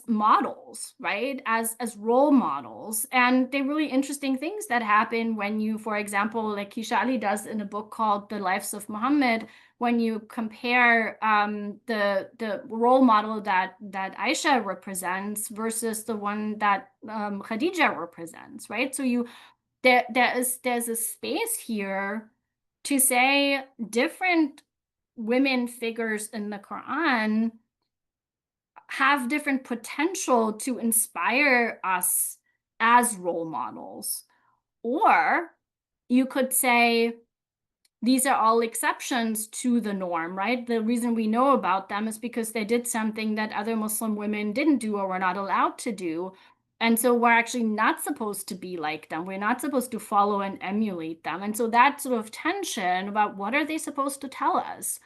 models, right? As role models. And they're really interesting things that happen when you, for example, like Kisha Ali does in a book called The Lives of Muhammad, when you compare the role model that Aisha represents versus the one that Khadija represents, right? So there's a space here to say different women figures in the Quran have different potential to inspire us as role models. Or you could say these are all exceptions to the norm, right? The reason we know about them is because they did something that other Muslim women didn't do or were not allowed to do. And so we're actually not supposed to be like them. We're not supposed to follow and emulate them. And so that sort of tension about what are they supposed to tell us?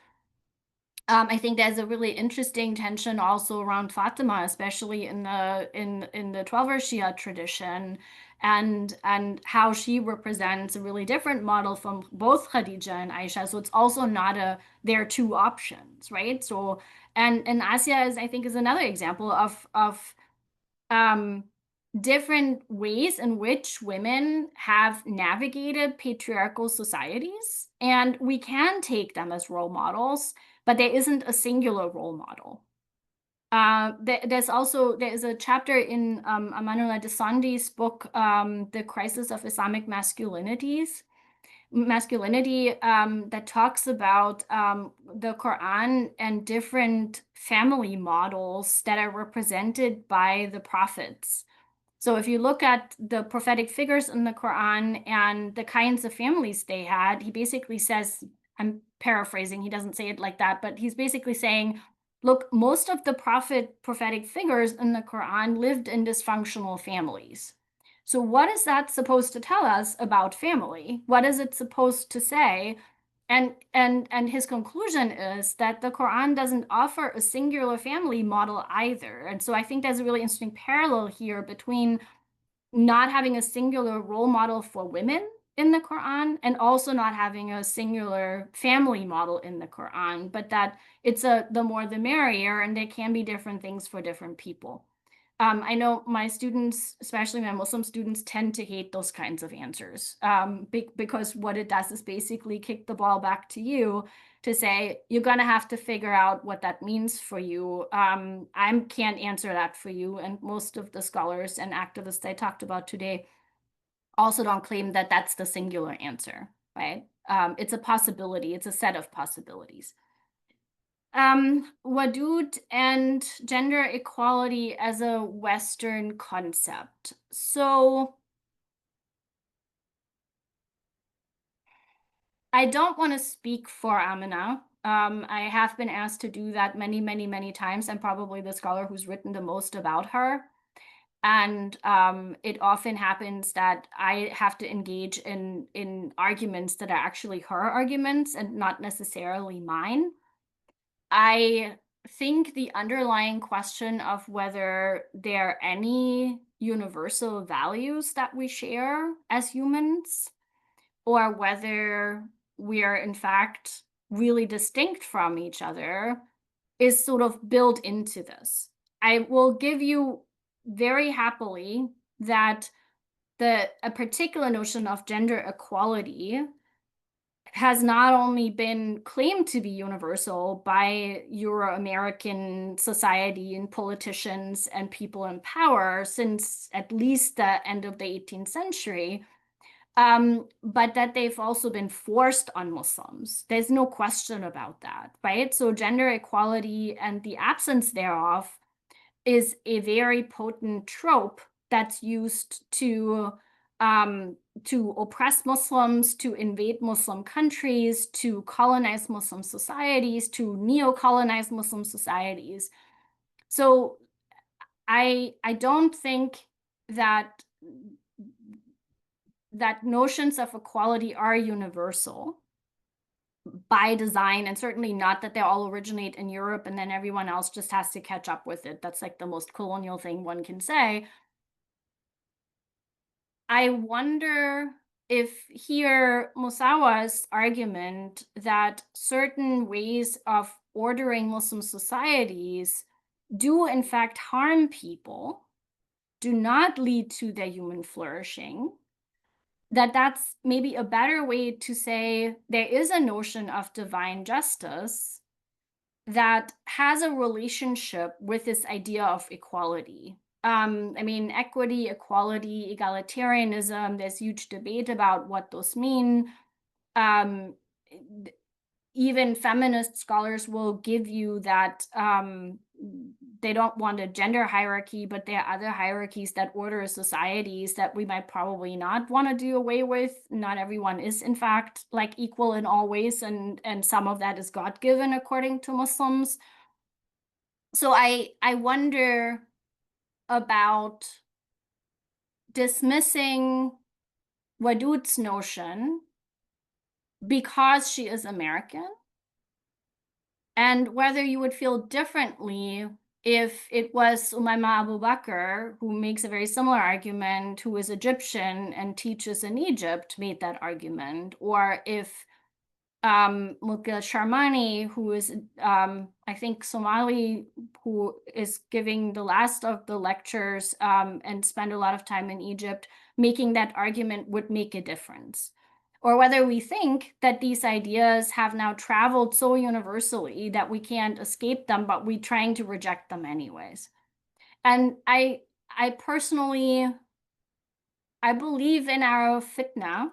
I think there's a really interesting tension also around Fatima, especially in the Twelver Shia tradition, and how she represents a really different model from both Khadija and Aisha. So it's also not there are two options, right? So and Asya is, I think, is another example of different ways in which women have navigated patriarchal societies, and we can take them as role models, but there isn't a singular role model. There is a chapter in Amanullah Desandi's book, The Crisis of Islamic Masculinity, that talks about the Quran and different family models that are represented by the prophets. So if you look at the prophetic figures in the Quran and the kinds of families they had, he basically says, I'm paraphrasing, he doesn't say it like that, but he's basically saying, look, most of the prophetic figures in the Quran lived in dysfunctional families. So what is that supposed to tell us about family? What is it supposed to say? And his conclusion is that the Quran doesn't offer a singular family model either. And so I think there's a really interesting parallel here between not having a singular role model for women in the Quran and also not having a singular family model in the Quran, but that it's the more the merrier, and there can be different things for different people. I know my students, especially my Muslim students, tend to hate those kinds of answers because what it does is basically kick the ball back to you to say, you're going to have to figure out what that means for you. I can't answer that for you. And most of the scholars and activists I talked about today also don't claim that that's the singular answer, right? it's a possibility. It's a set of possibilities. Wadud and gender equality as a Western concept. So I don't want to speak for Amina. I have been asked to do that many, many, many times. I'm probably the scholar who's written the most about her. And it often happens that I have to engage in arguments that are actually her arguments and not necessarily mine. I think the underlying question of whether there are any universal values that we share as humans, or whether we are in fact really distinct from each other, is sort of built into this. I will give you very happily that a particular notion of gender equality has not only been claimed to be universal by Euro-American society and politicians and people in power since at least the end of the 18th century, but that they've also been forced on Muslims. There's no question about that, right? So gender equality and the absence thereof is a very potent trope that's used to oppress Muslims, to invade Muslim countries, to colonize Muslim societies, to neo-colonize Muslim societies. So I don't think that notions of equality are universal by design, and certainly not that they all originate in Europe and then everyone else just has to catch up with it. That's like the most colonial thing one can say. I wonder if here Musawa's argument that certain ways of ordering Muslim societies do in fact harm people, do not lead to their human flourishing, that's maybe a better way to say there is a notion of divine justice that has a relationship with this idea of equality. I mean, equity, equality, egalitarianism, there's huge debate about what those mean. Um, Even feminist scholars will give you that they don't want a gender hierarchy, but there are other hierarchies that order societies that we might probably not want to do away with. Not everyone is, in fact, like equal in all ways, and some of that is God-given according to Muslims. So I wonder about dismissing Wadud's notion because she is American, and whether you would feel differently if it was Umayma Abu Bakr, who makes a very similar argument, who is Egyptian and teaches in Egypt, made that argument, or if Mughal Sharmani, who is, I think, Somali, who is giving the last of the lectures and spend a lot of time in Egypt, making that argument would make a difference. Or whether we think that these ideas have now traveled so universally that we can't escape them, but we're trying to reject them anyways. And I personally, I believe in our fitna,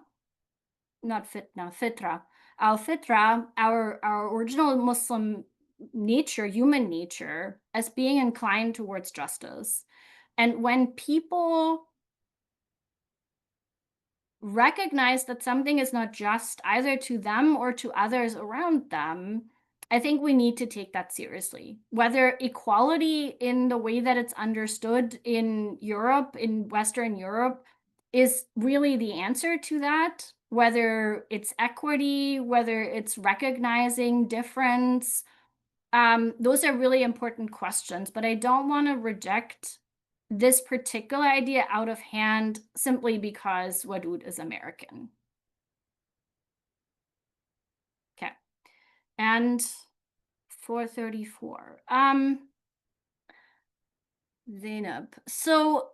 not fitna, fitra. Al-fitra, our original Muslim nature, human nature, as being inclined towards justice. And when people recognize that something is not just either to them or to others around them, I think we need to take that seriously. Whether equality in the way that it's understood in Europe, in Western Europe, is really the answer to that, whether it's equity, whether it's recognizing difference, those are really important questions, but I don't want to reject this particular idea out of hand simply because Wadud is American. Okay, and 434. Zainab. So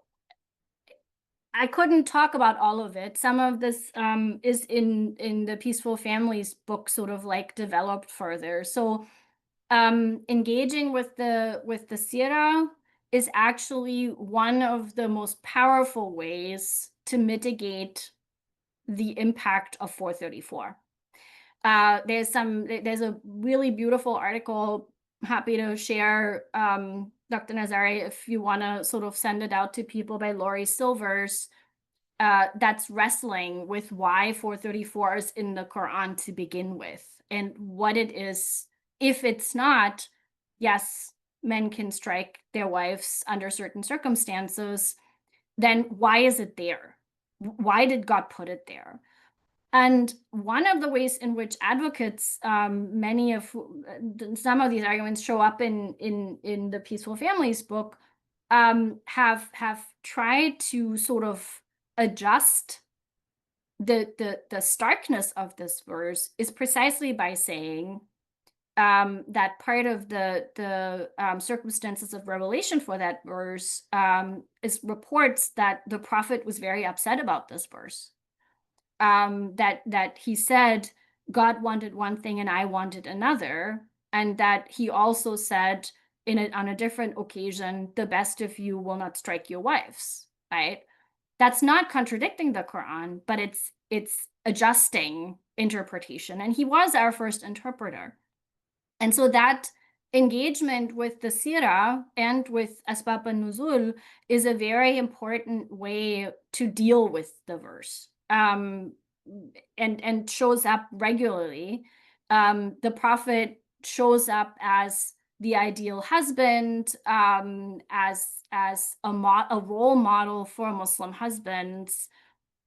I couldn't talk about all of it. Some of this is in the Peaceful Families book, sort of like developed further. So engaging with the Sira is actually one of the most powerful ways to mitigate the impact of 434. There's a really beautiful article, happy to share, Dr. Nazari, if you want to sort of send it out to people, by Laurie Silvers, that's wrestling with why 434 is in the Quran to begin with, and what it is. If it's not, yes, men can strike their wives under certain circumstances, then why is it there? Why did God put it there? And one of the ways in which advocates, some of these arguments show up in the Peaceful Families book, have tried to sort of adjust the starkness of this verse is precisely by saying that part of the circumstances of revelation for that verse is reports that the prophet was very upset about this verse. That he said God wanted one thing and I wanted another, and that he also said on a different occasion, the best of you will not strike your wives, right? That's not contradicting the Quran, but it's adjusting interpretation. And he was our first interpreter. And so that engagement with the Sirah and with Asbab al-Nuzul is a very important way to deal with the verse, and shows up regularly. The Prophet shows up as the ideal husband, as a role model for Muslim husbands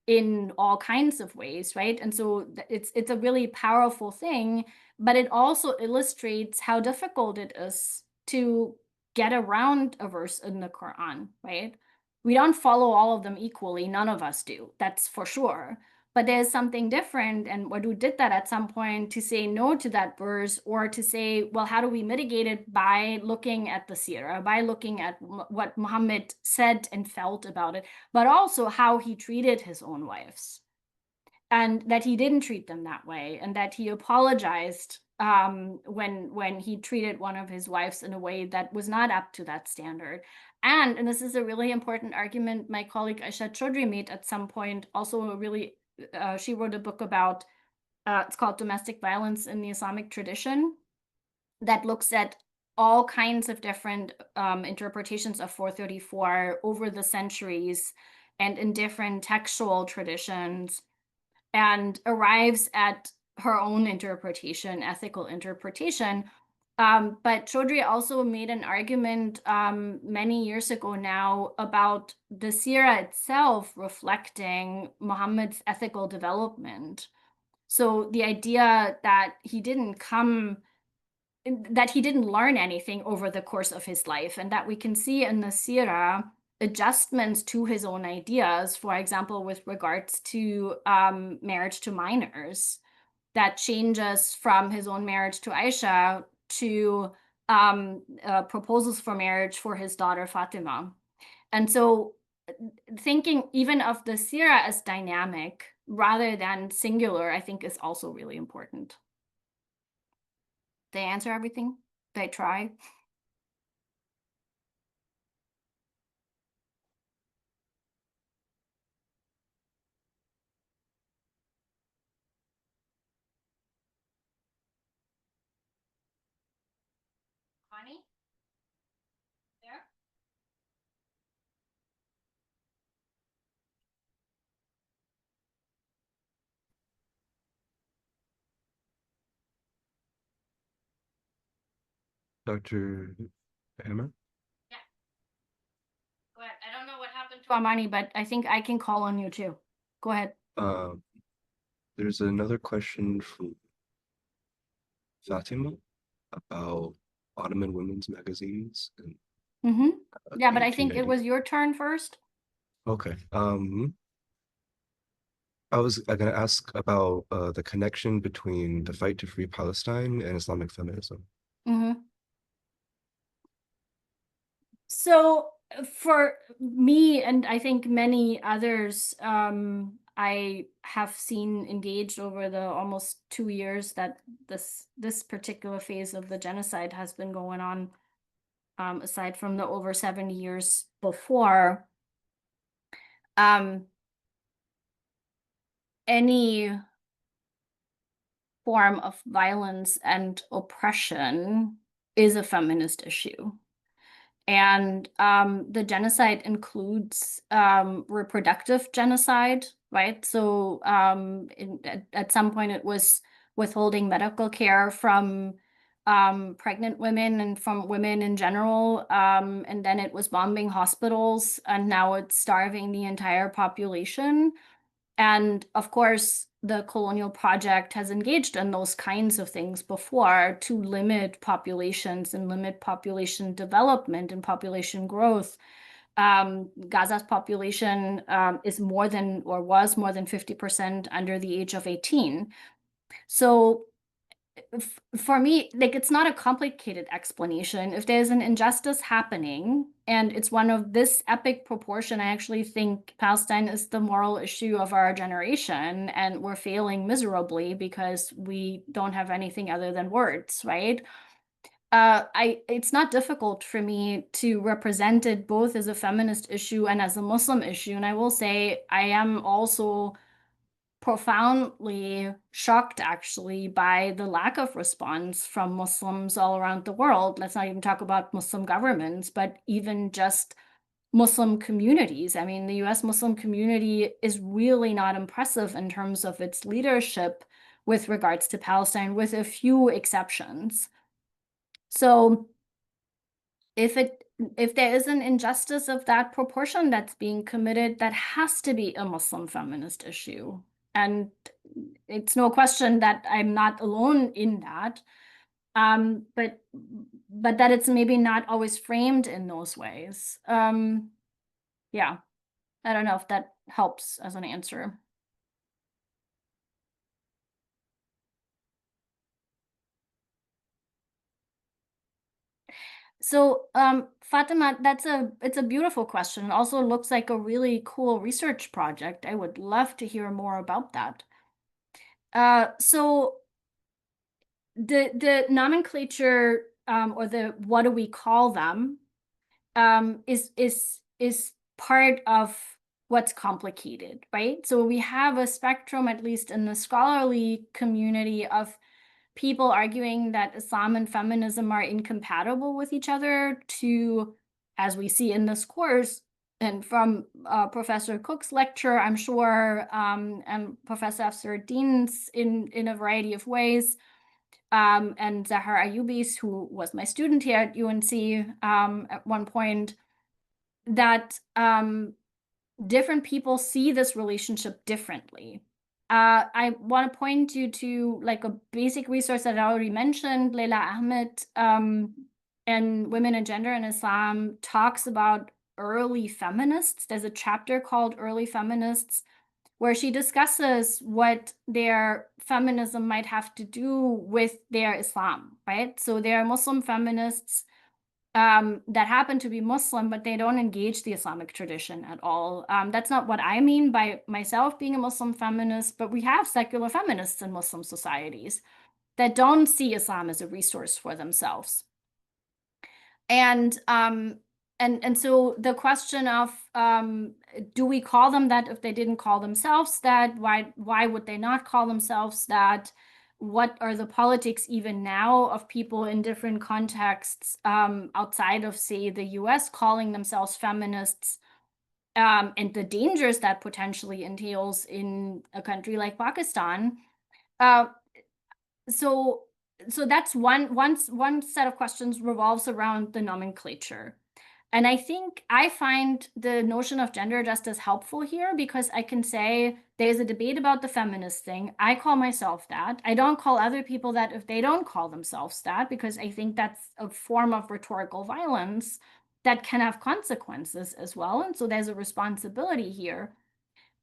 in all kinds of ways, right? And so it's a really powerful thing, but it also illustrates how difficult it is to get around a verse in the Quran, right? We don't follow all of them equally. None of us do, that's for sure. But there's something different, and Wadu did that at some point, to say no to that verse, or to say, well, how do we mitigate it? By looking at the seerah, by looking at what Muhammad said and felt about it, but also how he treated his own wives, and that he didn't treat them that way, and that he apologized when he treated one of his wives in a way that was not up to that standard. And this is a really important argument my colleague Aisha Chaudhry made at some point, also a really, she wrote a book about, it's called Domestic Violence in the Islamic Tradition, that looks at all kinds of different interpretations of 434 over the centuries and in different textual traditions, and arrives at her own interpretation, ethical interpretation. But Chaudhry also made an argument many years ago now about the seerah itself reflecting Muhammad's ethical development. So the idea that he didn't learn anything over the course of his life, and that we can see in the seerah adjustments to his own ideas, for example, with regards to marriage to minors, that changes from his own marriage to Aisha to proposals for marriage for his daughter Fatima. And so thinking even of the seerah as dynamic rather than singular, I think, is also really important. Did I answer everything? Did I try? Connie? There? Dr. Hammer? Yeah. Go ahead. I don't know what happened to Amani, but I think I can call on you too. Go ahead. There's another question from Fatima about Ottoman women's magazines and Yeah, but the I think it 1890s. was your turn first. Okay. I was gonna ask about the connection between the fight to free Palestine and Islamic feminism. So for me, and I think many others, I have seen engaged over the almost 2 years that this particular phase of the genocide has been going on, aside from the over 70 years before. Any form of violence and oppression is a feminist issue. And the genocide includes reproductive genocide, right? So at some point it was withholding medical care from pregnant women and from women in general. And then it was bombing hospitals, and now it's starving the entire population. And of course, the colonial project has engaged in those kinds of things before to limit populations and limit population development and population growth. Gaza's population is more than, or was more than 50% under the age of 18. So for me, like, it's not a complicated explanation. If there's an injustice happening and it's one of this epic proportion, I actually think Palestine is the moral issue of our generation, and we're failing miserably because we don't have anything other than words, right? It's not difficult for me to represent it both as a feminist issue and as a Muslim issue. And I will say I am also profoundly shocked, actually, by the lack of response from Muslims all around the world. Let's not even talk about Muslim governments, but even just Muslim communities. I mean, the US Muslim community is really not impressive in terms of its leadership with regards to Palestine, with a few exceptions. So if there is an injustice of that proportion that's being committed, that has to be a Muslim feminist issue. And it's no question that I'm not alone in that. But that it's maybe not always framed in those ways. Yeah, I don't know if that helps as an answer. So, Fatima, it's a beautiful question. It also looks like a really cool research project. I would love to hear more about that. So the nomenclature, or the what do we call them, is part of what's complicated, right? So we have a spectrum, at least in the scholarly community, of people arguing that Islam and feminism are incompatible with each other, to, as we see in this course, and from Professor Cook's lecture, I'm sure, and Professor Afsardin's in a variety of ways, and Zahar Ayubi's, who was my student here at UNC at one point, that different people see this relationship differently. I want to point you to like a basic resource that I already mentioned. Leila Ahmed, and Women and Gender in Islam, talks about early feminists. There's a chapter called Early Feminists, where she discusses what their feminism might have to do with their Islam, right? So there are Muslim feminists that happen to be Muslim, but they don't engage the Islamic tradition at all. That's not what I mean by myself being a Muslim feminist, but we have secular feminists in Muslim societies that don't see Islam as a resource for themselves. And so the question of, do we call them that if they didn't call themselves that? Why would they not call themselves that? What are the politics even now of people in different contexts outside of, say, the US calling themselves feminists, and the dangers that potentially entails in a country like Pakistan? So that's one set of questions revolves around the nomenclature. And I think I find the notion of gender justice helpful here, because I can say there's a debate about the feminist thing. I call myself that. I don't call other people that if they don't call themselves that, because I think that's a form of rhetorical violence that can have consequences as well. And so there's a responsibility here.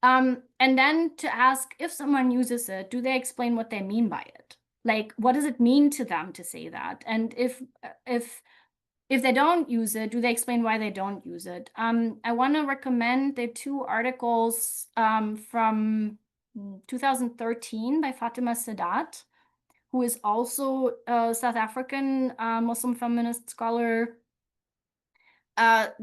And then to ask, if someone uses it, do they explain what they mean by it? Like, what does it mean to them to say that? And if they don't use it, do they explain why they don't use it? I want to recommend the two articles from 2013 by Fatima Sadat, who is also a South African Muslim feminist scholar. in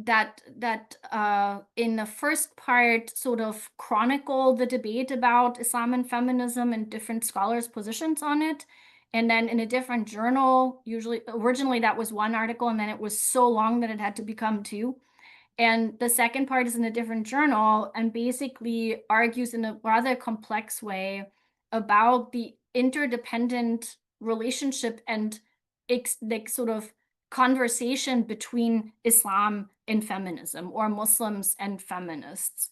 the first part sort of chronicle the debate about Islam and feminism and different scholars' positions on it. And then in a different journal, originally that was one article, and then it was so long that it had to become two. And the second part is in a different journal and basically argues in a rather complex way about the interdependent relationship and like sort of conversation between Islam and feminism, or Muslims and feminists,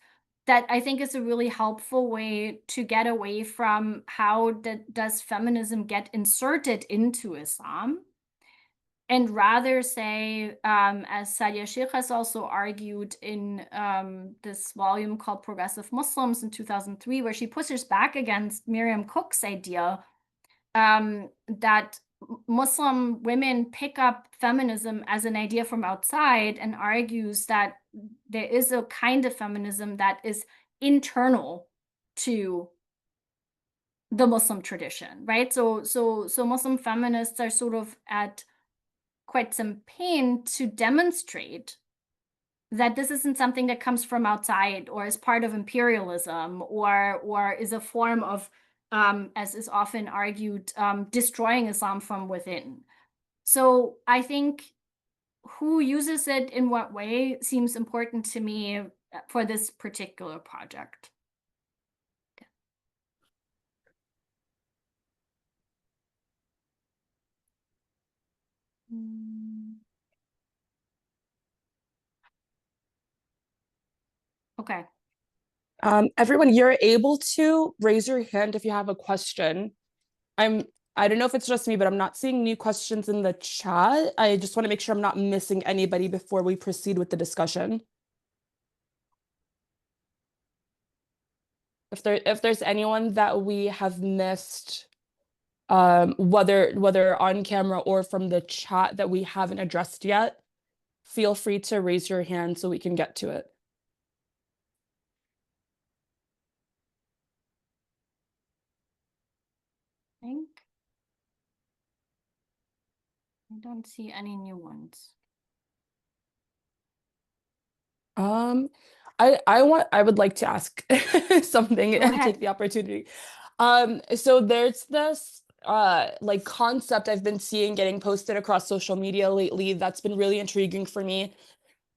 that I think is a really helpful way to get away from how does feminism get inserted into Islam, and rather say, as Sadia Sheikh has also argued in this volume called Progressive Muslims in 2003, where she pushes back against Miriam Cook's idea that Muslim women pick up feminism as an idea from outside, and argues that there is a kind of feminism that is internal to the Muslim tradition, right? So Muslim feminists are sort of at quite some pain to demonstrate that this isn't something that comes from outside or is part of imperialism or is a form of, as is often argued, destroying Islam from within. So I think who uses it in what way seems important to me for this particular project. Okay. Everyone, you're able to raise your hand if you have a question. I don't know if it's just me, but I'm not seeing new questions in the chat. I just want to make sure I'm not missing anybody before we proceed with the discussion. If there's anyone that we have missed, whether on camera or from the chat that we haven't addressed yet, feel free to raise your hand so we can get to it. I don't see any new ones. I would like to ask something and ahead. take the opportunity. So there's this like concept I've been seeing getting posted across social media lately that's been really intriguing for me.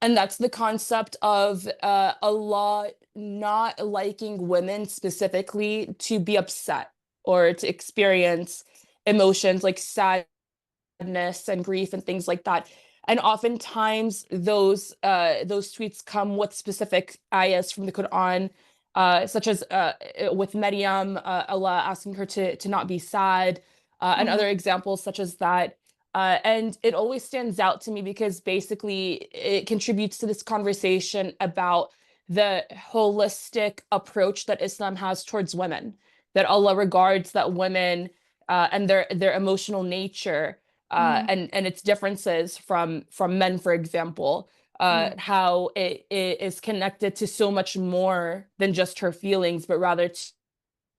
And that's the concept of Allah not liking women specifically to be upset or to experience emotions like sadness and grief and things like that. And oftentimes those tweets come with specific ayahs from the Quran, such as with Maryam, Allah asking her to not be sad, and other examples such as that. And it always stands out to me because basically it contributes to this conversation about the holistic approach that Islam has towards women, that Allah regards that women and their emotional nature and its differences from men, for example, how it is connected to so much more than just her feelings, but rather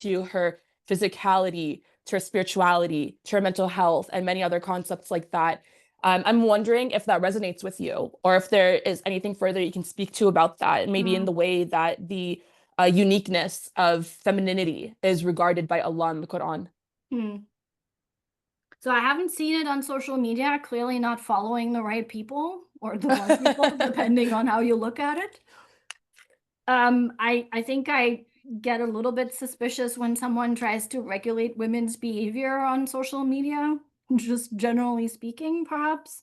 to her physicality, to her spirituality, to her mental health, and many other concepts like that. I'm wondering if that resonates with you, or if there is anything further you can speak to about that, maybe in the way that the uniqueness of femininity is regarded by Allah in the Quran. So I haven't seen it on social media, clearly not following the right people or the wrong people, depending on how you look at it. I think I get a little bit suspicious when someone tries to regulate women's behavior on social media, just generally speaking, perhaps.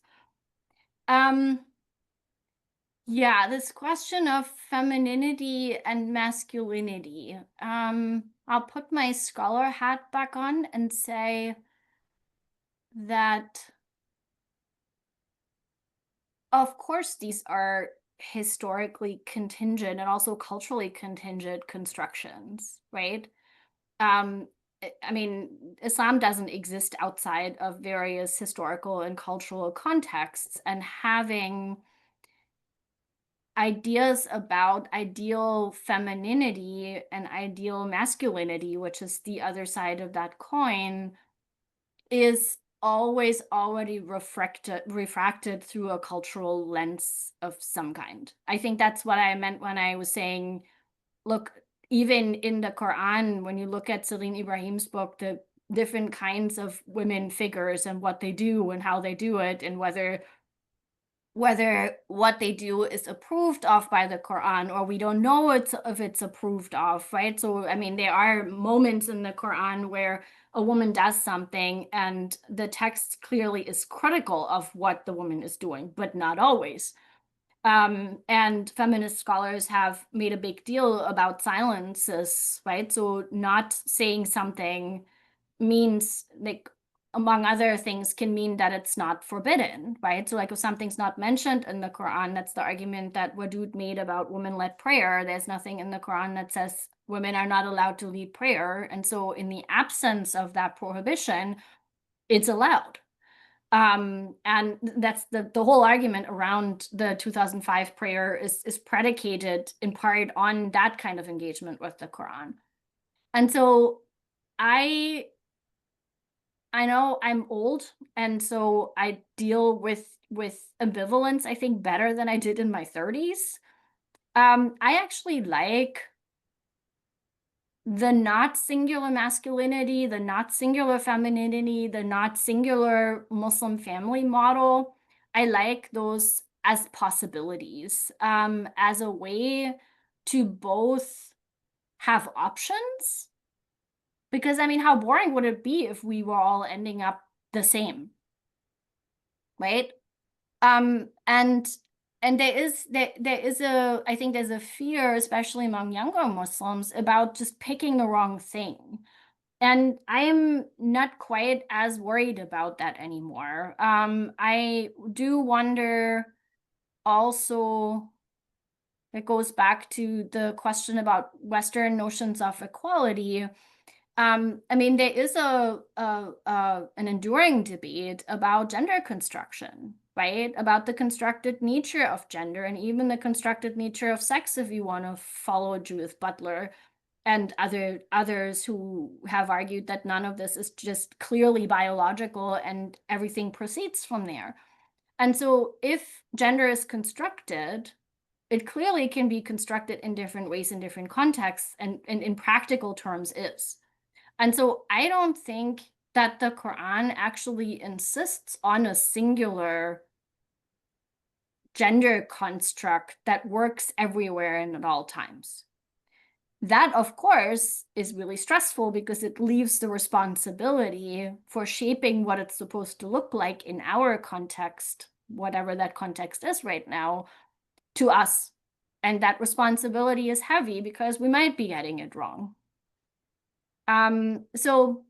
Yeah, this question of femininity and masculinity. I'll put my scholar hat back on and say that, of course, these are historically contingent and also culturally contingent constructions, right? I mean, Islam doesn't exist outside of various historical and cultural contexts, and having ideas about ideal femininity and ideal masculinity, which is the other side of that coin, is always already refracted through a cultural lens of some kind. I think that's what I meant when I was saying, look, even in the Quran, when you look at Celine Ibrahim's book, the different kinds of women figures and what they do and how they do it, and whether what they do is approved of by the Quran, or we don't know if it's approved of, right? So, I mean, there are moments in the Quran where a woman does something and the text clearly is critical of what the woman is doing, but not always. And feminist scholars have made a big deal about silences, right? So not saying something means, like, among other things, can mean that it's not forbidden, right? So like if something's not mentioned in the Quran, that's the argument that Wadud made about women-led prayer. There's nothing in the Quran that says women are not allowed to lead prayer. And so in the absence of that prohibition, it's allowed. And that's the whole argument around the 2005 prayer is predicated in part on that kind of engagement with the Quran. And so I know I'm old, and so I deal with ambivalence, I think, better than I did in my 30s. I actually like the not singular masculinity, the not singular femininity, the not singular Muslim family model. I like those as possibilities, as a way to both have options. Because, I mean, how boring would it be if we were all ending up the same, right? And there is I think there's a fear, especially among younger Muslims, about just picking the wrong thing. And I am not quite as worried about that anymore. I do wonder also, it goes back to the question about Western notions of equality. I mean, there is an enduring debate about gender construction, right? About the constructed nature of gender and even the constructed nature of sex, if you want to follow Judith Butler and others who have argued that none of this is just clearly biological and everything proceeds from there. And so if gender is constructed, it clearly can be constructed in different ways in different contexts, and in practical terms is. And so I don't think that the Quran actually insists on a singular gender construct that works everywhere and at all times. That, of course, is really stressful because it leaves the responsibility for shaping what it's supposed to look like in our context, whatever that context is right now, to us. And that responsibility is heavy because we might be getting it wrong. So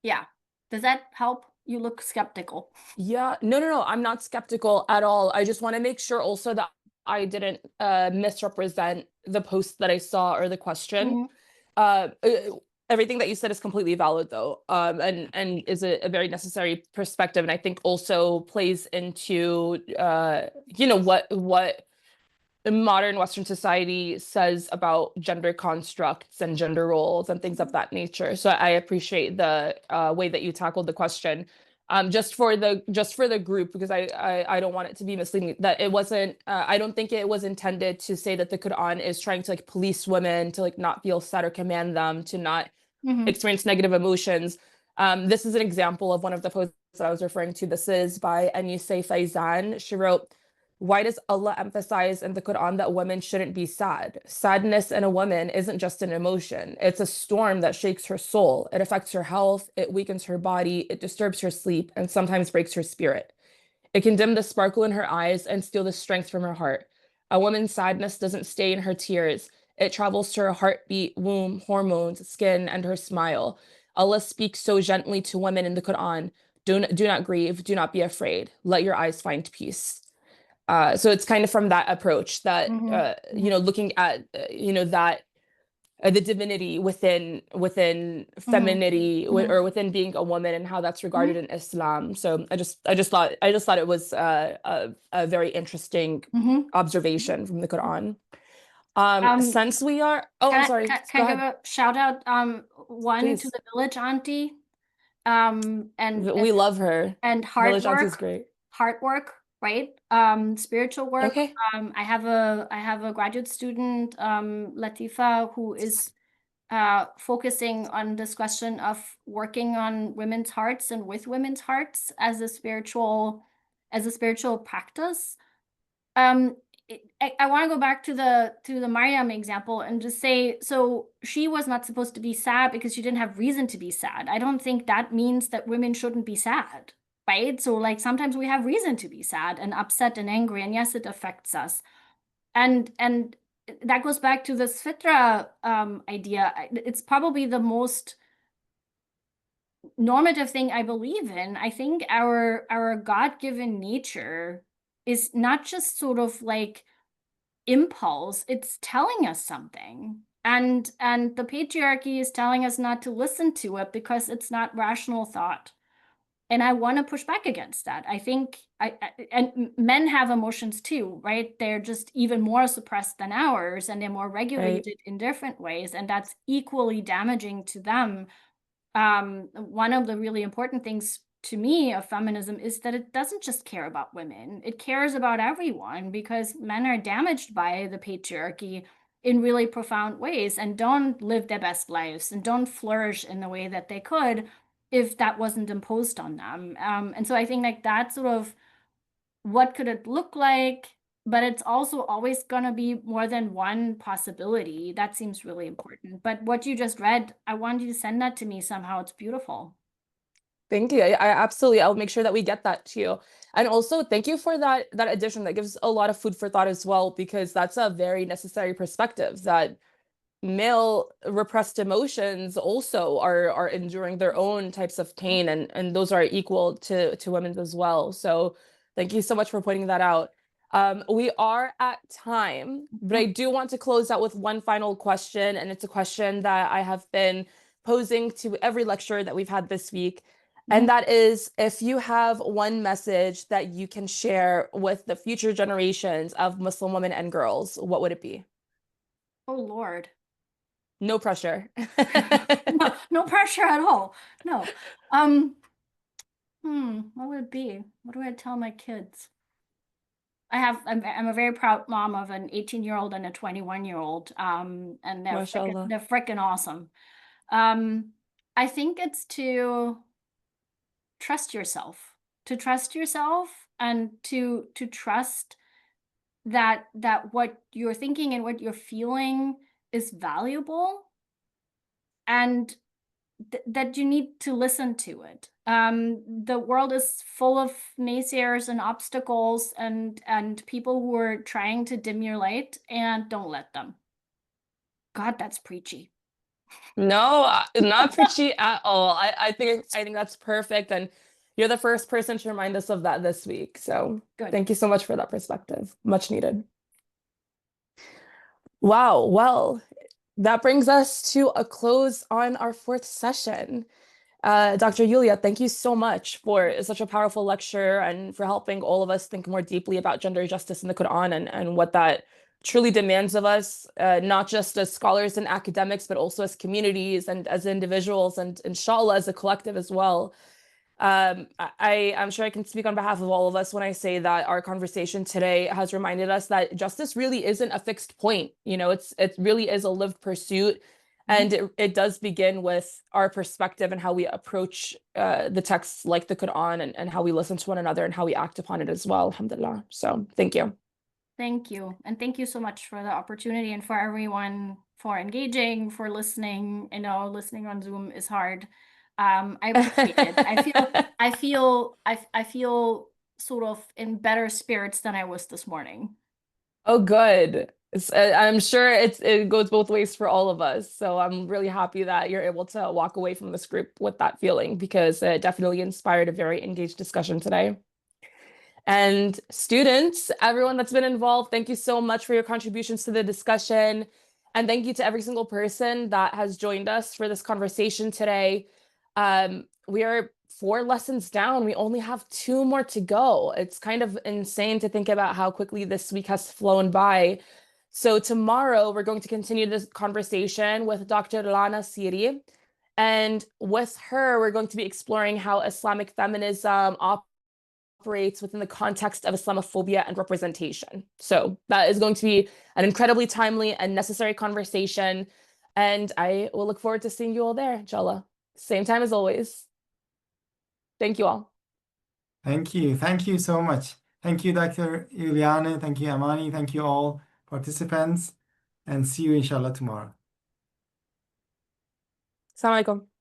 yeah, does that help? You look skeptical. Yeah, no, I'm not skeptical at all. I just want to make sure also that I didn't misrepresent the post that I saw or the question. Everything that you said is completely valid though, and is a very necessary perspective, and I think also plays into what modern Western society says about gender constructs and gender roles and things of that nature. So I appreciate the way that you tackled the question. Just for the group, because I don't want it to be misleading, that it wasn't, I don't think it was intended to say that the Quran is trying to like police women to like not feel sad or command them to not experience negative emotions. This is an example of one of the posts that I was referring to. This is by Anise Faizan. She wrote, "Why does Allah emphasize in the Quran that women shouldn't be sad? Sadness in a woman isn't just an emotion. It's a storm that shakes her soul. It affects her health, it weakens her body, it disturbs her sleep, and sometimes breaks her spirit. It can dim the sparkle in her eyes and steal the strength from her heart. A woman's sadness doesn't stay in her tears. It travels to her heartbeat, womb, hormones, skin, and her smile. Allah speaks so gently to women in the Quran. Do not grieve, do not be afraid. Let your eyes find peace." So it's kind of from that approach that, looking at, that the divinity within femininity or within being a woman and how that's regarded in Islam. So I just thought it was a very interesting observation from the Quran. Since we are, I'm sorry. Can I give a shout out, one Please. to the village auntie We love her. and hard Militancy's work, great. right? Spiritual work. Okay. I have a graduate student, Latifa, who is focusing on this question of working on women's hearts and with women's hearts as a spiritual practice. I want to go back to the Mariam example and just say, so she was not supposed to be sad because she didn't have reason to be sad. I don't think that means that women shouldn't be sad, right? So like sometimes we have reason to be sad and upset and angry, and yes, it affects us. And that goes back to this fitra idea. It's probably the most normative thing I believe in. I think our God-given nature is not just sort of like impulse, it's telling us something. And the patriarchy is telling us not to listen to it because it's not rational thought. And I want to push back against that. I think and men have emotions too, right? They're just even more suppressed than ours, and they're more regulated in different ways, and that's equally damaging to them. One of the really important things to me of feminism is that it doesn't just care about women, it cares about everyone, because men are damaged by the patriarchy in really profound ways and don't live their best lives and don't flourish in the way that they could if that wasn't imposed on them. And so I think like that sort of, what could it look like? But it's also always going to be more than one possibility. That seems really important. But what you just read, I want you to send that to me somehow. It's beautiful. Thank you. I absolutely, I'll make sure that we get that to you. And also thank you for that addition. That gives a lot of food for thought as well, because that's a very necessary perspective, that male repressed emotions also are enduring their own types of pain, and those are equal to women's as well. So thank you so much for pointing that out. We are at time, but I do want to close out with one final question, and it's a question that I have been posing to every lecturer that we've had this week. And that is, if you have one message that you can share with the future generations of Muslim women and girls, what would it be? Oh, Lord. No pressure. No pressure at all. No. What would it be? What do I tell my kids? I'm a very proud mom of an 18-year-old and a 21-year-old. And MashaAllah. they're freaking awesome. I think it's to trust yourself, and to trust that what you're thinking and what you're feeling is valuable, and that you need to listen to it. The world is full of naysayers and obstacles and people who are trying to dim your light, and don't let them. God, that's preachy. No, not preachy at all. I think that's perfect. And you're the first person to remind us of that this week. So Good. thank you so much for that perspective. Much needed. Wow. Well, that brings us to a close on our fourth session. Dr. Yulia, thank you so much for such a powerful lecture and for helping all of us think more deeply about gender justice in the Quran, and what that truly demands of us, not just as scholars and academics, but also as communities and as individuals, and inshallah as a collective as well. I'm sure I can speak on behalf of all of us when I say that our conversation today has reminded us that justice really isn't a fixed point. You know, it really is a lived pursuit. And it does begin with our perspective and how we approach the texts like the Quran, and how we listen to one another and how we act upon it as well. Alhamdulillah. So thank you. Thank you. And thank you so much for the opportunity, and for everyone for engaging, for listening. I know listening on Zoom is hard. I appreciate it. I feel sort of in better spirits than I was this morning. Oh, good. I'm sure it goes both ways for all of us. So I'm really happy that you're able to walk away from this group with that feeling, because it definitely inspired a very engaged discussion today. And students, everyone that's been involved, thank you so much for your contributions to the discussion. And thank you to every single person that has joined us for this conversation today. We are 4 lessons down. We only have 2 more to go. It's kind of insane to think about how quickly this week has flown by. So tomorrow we're going to continue this conversation with Dr. Lana Siri. And with her, we're going to be exploring how Islamic feminism operates within the context of Islamophobia and representation. So that is going to be an incredibly timely and necessary conversation. And I will look forward to seeing you all there, inshallah. Same time as always. Thank you all. Thank you. Thank you so much. Thank you, Dr. Ileana. Thank you, Amani. Thank you all participants, and see you inshallah tomorrow. Assalamu alaikum.